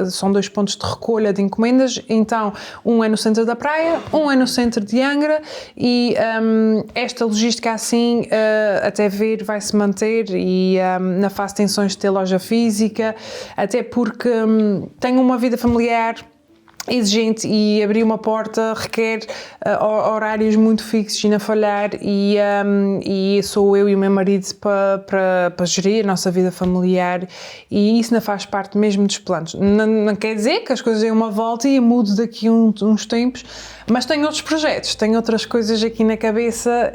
são 2 pontos de recolha de encomendas. Então, um é no centro da praia, um é no centro de Angra e esta logística assim, até ver, vai se manter e na fase de tensões de ter loja física, até porque tenho uma vida familiar exigente e abrir uma porta requer horários muito fixos e não falhar e sou eu e o meu marido para gerir a nossa vida familiar e isso não faz parte mesmo dos planos. Não quer dizer que as coisas deem uma volta e eu mudo daqui uns tempos, mas tenho outros projetos, tenho outras coisas aqui na cabeça.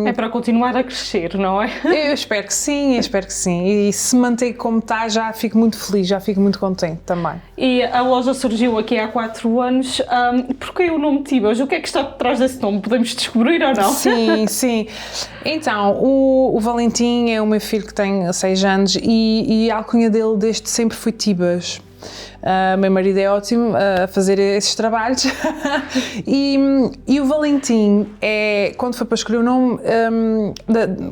É para continuar a crescer, não é? Eu espero que sim, e se manter como está já fico muito feliz, já fico muito contente também. E a loja surgiu aqui há 4 anos, porquê o nome Tibas? O que é que está por trás desse nome? Podemos descobrir ou não? Sim. Então, o Valentim é o meu filho que tem 6 anos e a alcunha dele desde sempre foi Tibas. Meu marido é ótimo a fazer esses trabalhos e o Valentim quando foi para escolher o nome,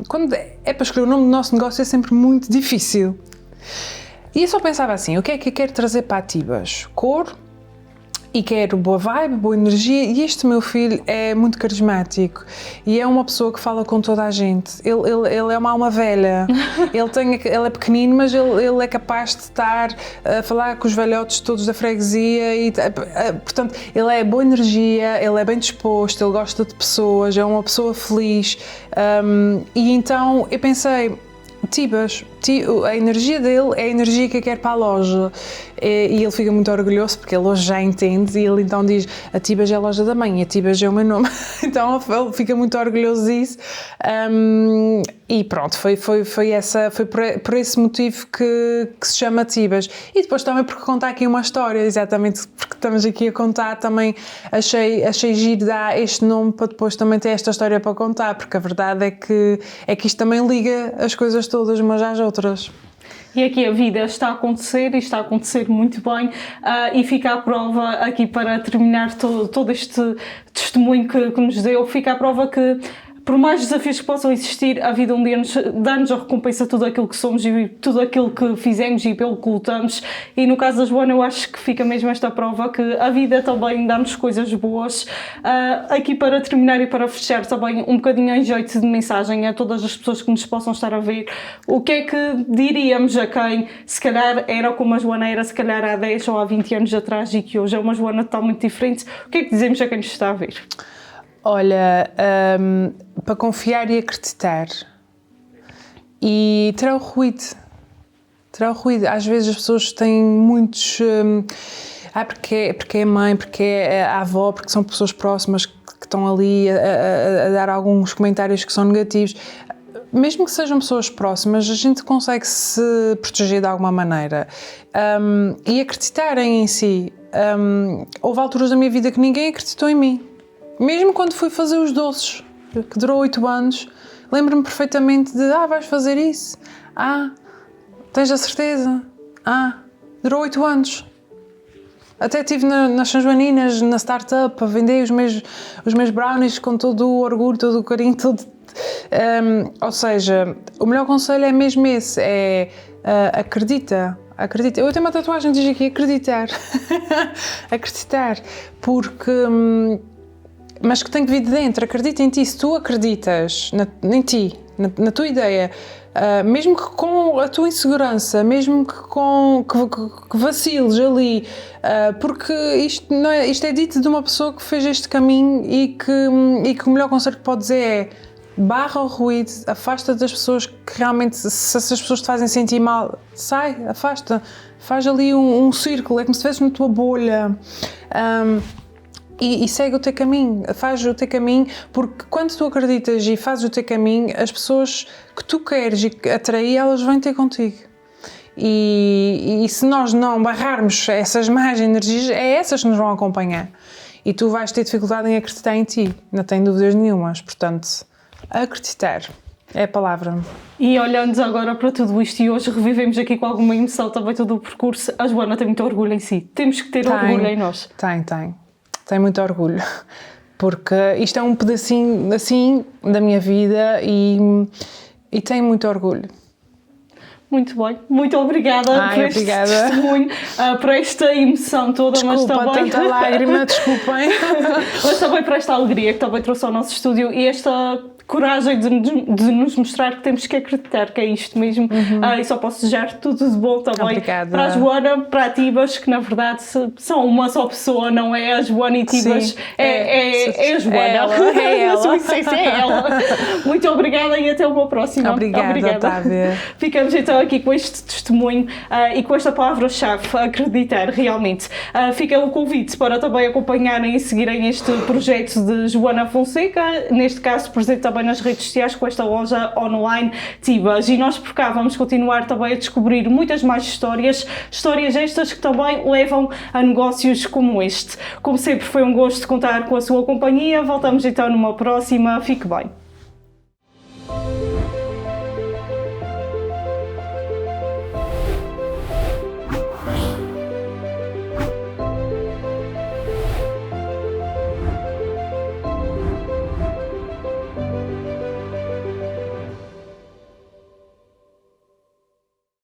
quando é para escolher o nome do nosso negócio é sempre muito difícil. E eu só pensava assim, o que é que eu quero trazer para a Tibas? Cor, e quero boa vibe, boa energia, e este meu filho é muito carismático e é uma pessoa que fala com toda a gente. Ele é uma alma velha, ele é pequenino, mas ele é capaz de estar a falar com os velhotes todos da freguesia e, portanto, ele é boa energia, ele é bem disposto, ele gosta de pessoas, é uma pessoa feliz, e então eu pensei, Tibas, a energia dele é a energia que eu quero para a loja e ele fica muito orgulhoso porque ele hoje já entende e ele então diz a Tibas é a loja da mãe, a Tibas é o meu nome, então ele fica muito orgulhoso disso e pronto, foi por esse motivo que se chama Tibas e depois também porque contar aqui uma história, exatamente porque estamos aqui a contar, também achei giro dar este nome para depois também ter esta história para contar, porque a verdade é que isto também liga as coisas todas umas às outras. E aqui a vida está a acontecer e está a acontecer muito bem e fica à prova aqui para terminar todo este testemunho que nos deu, fica à prova que por mais desafios que possam existir, a vida um dia dá-nos a recompensa tudo aquilo que somos e tudo aquilo que fizemos e pelo que lutamos. E no caso da Joana, eu acho que fica mesmo esta prova que a vida também dá-nos coisas boas. Aqui para terminar e para fechar também um bocadinho em jeito de mensagem a todas as pessoas que nos possam estar a ver, o que é que diríamos a quem se calhar era como a Joana era se calhar há 10 ou há 20 anos atrás e que hoje é uma Joana totalmente diferente? O que é que dizemos a quem nos está a ver? Olha, para confiar e acreditar. E terá o ruído. Às vezes as pessoas têm muitos... porque é mãe, porque é a avó, porque são pessoas próximas que estão ali a dar alguns comentários que são negativos. Mesmo que sejam pessoas próximas, a gente consegue se proteger de alguma maneira. E acreditarem em si. Houve alturas da minha vida que ninguém acreditou em mim. Mesmo quando fui fazer os doces, que durou 8 anos, lembro-me perfeitamente de, vais fazer isso? Tens a certeza? Durou 8 anos. Até estive nas São Joaninas, na startup, a vender os meus brownies com todo o orgulho, todo o carinho, tudo. Ou seja, o melhor conselho é mesmo esse, acredita. Eu tenho uma tatuagem que diz aqui, acreditar. Acreditar, porque... mas que tem que vir de dentro, acredita em ti. Se tu acreditas em ti, na tua ideia, mesmo que com a tua insegurança, mesmo que vaciles ali, porque isto é dito de uma pessoa que fez este caminho e que o melhor conselho que pode dizer é: barra o ruído, afasta das pessoas que realmente, se essas pessoas te fazem sentir mal, sai, afasta, faz ali um círculo, é como se estivesse na tua bolha. E segue o teu caminho, faz o teu caminho, porque quando tu acreditas e fazes o teu caminho, as pessoas que tu queres atrair, elas vêm ter contigo. E se nós não barrarmos essas más energias, é essas que nos vão acompanhar. E tu vais ter dificuldade em acreditar em ti, não tenho dúvidas nenhumas. Portanto, acreditar é a palavra. E olhando agora para tudo isto e hoje revivemos aqui com alguma emoção também todo o percurso, a Joana tem muito orgulho em si. Temos que ter orgulho em nós. Tenho muito orgulho, porque isto é um pedacinho assim da minha vida e tenho muito orgulho. Muito bem, muito obrigada por este testemunho, por esta emoção toda. Desculpa, mas também... tanta lágrima, desculpem. Mas também para esta alegria que também trouxe ao nosso estúdio e esta coragem de nos mostrar que temos que acreditar que é isto mesmo. E só posso desejar tudo de bom também. Obrigada. Para a Joana, para a Tibas, que na verdade são uma só pessoa, não é a Joana e Tibas. Sim, é a Joana. É ela. A sua essência é ela. Muito obrigada e até uma próxima. Obrigada. Otávia. Ficamos então aqui com este testemunho e com esta palavra-chave, acreditar realmente. Fica o convite para também acompanharem e seguirem este projeto de Joana Fonseca, neste caso presente também nas redes sociais com esta loja online Tibas. E nós por cá vamos continuar também a descobrir muitas mais histórias estas que também levam a negócios como este. Como sempre, foi um gosto contar com a sua companhia. Voltamos então numa próxima. Fique bem.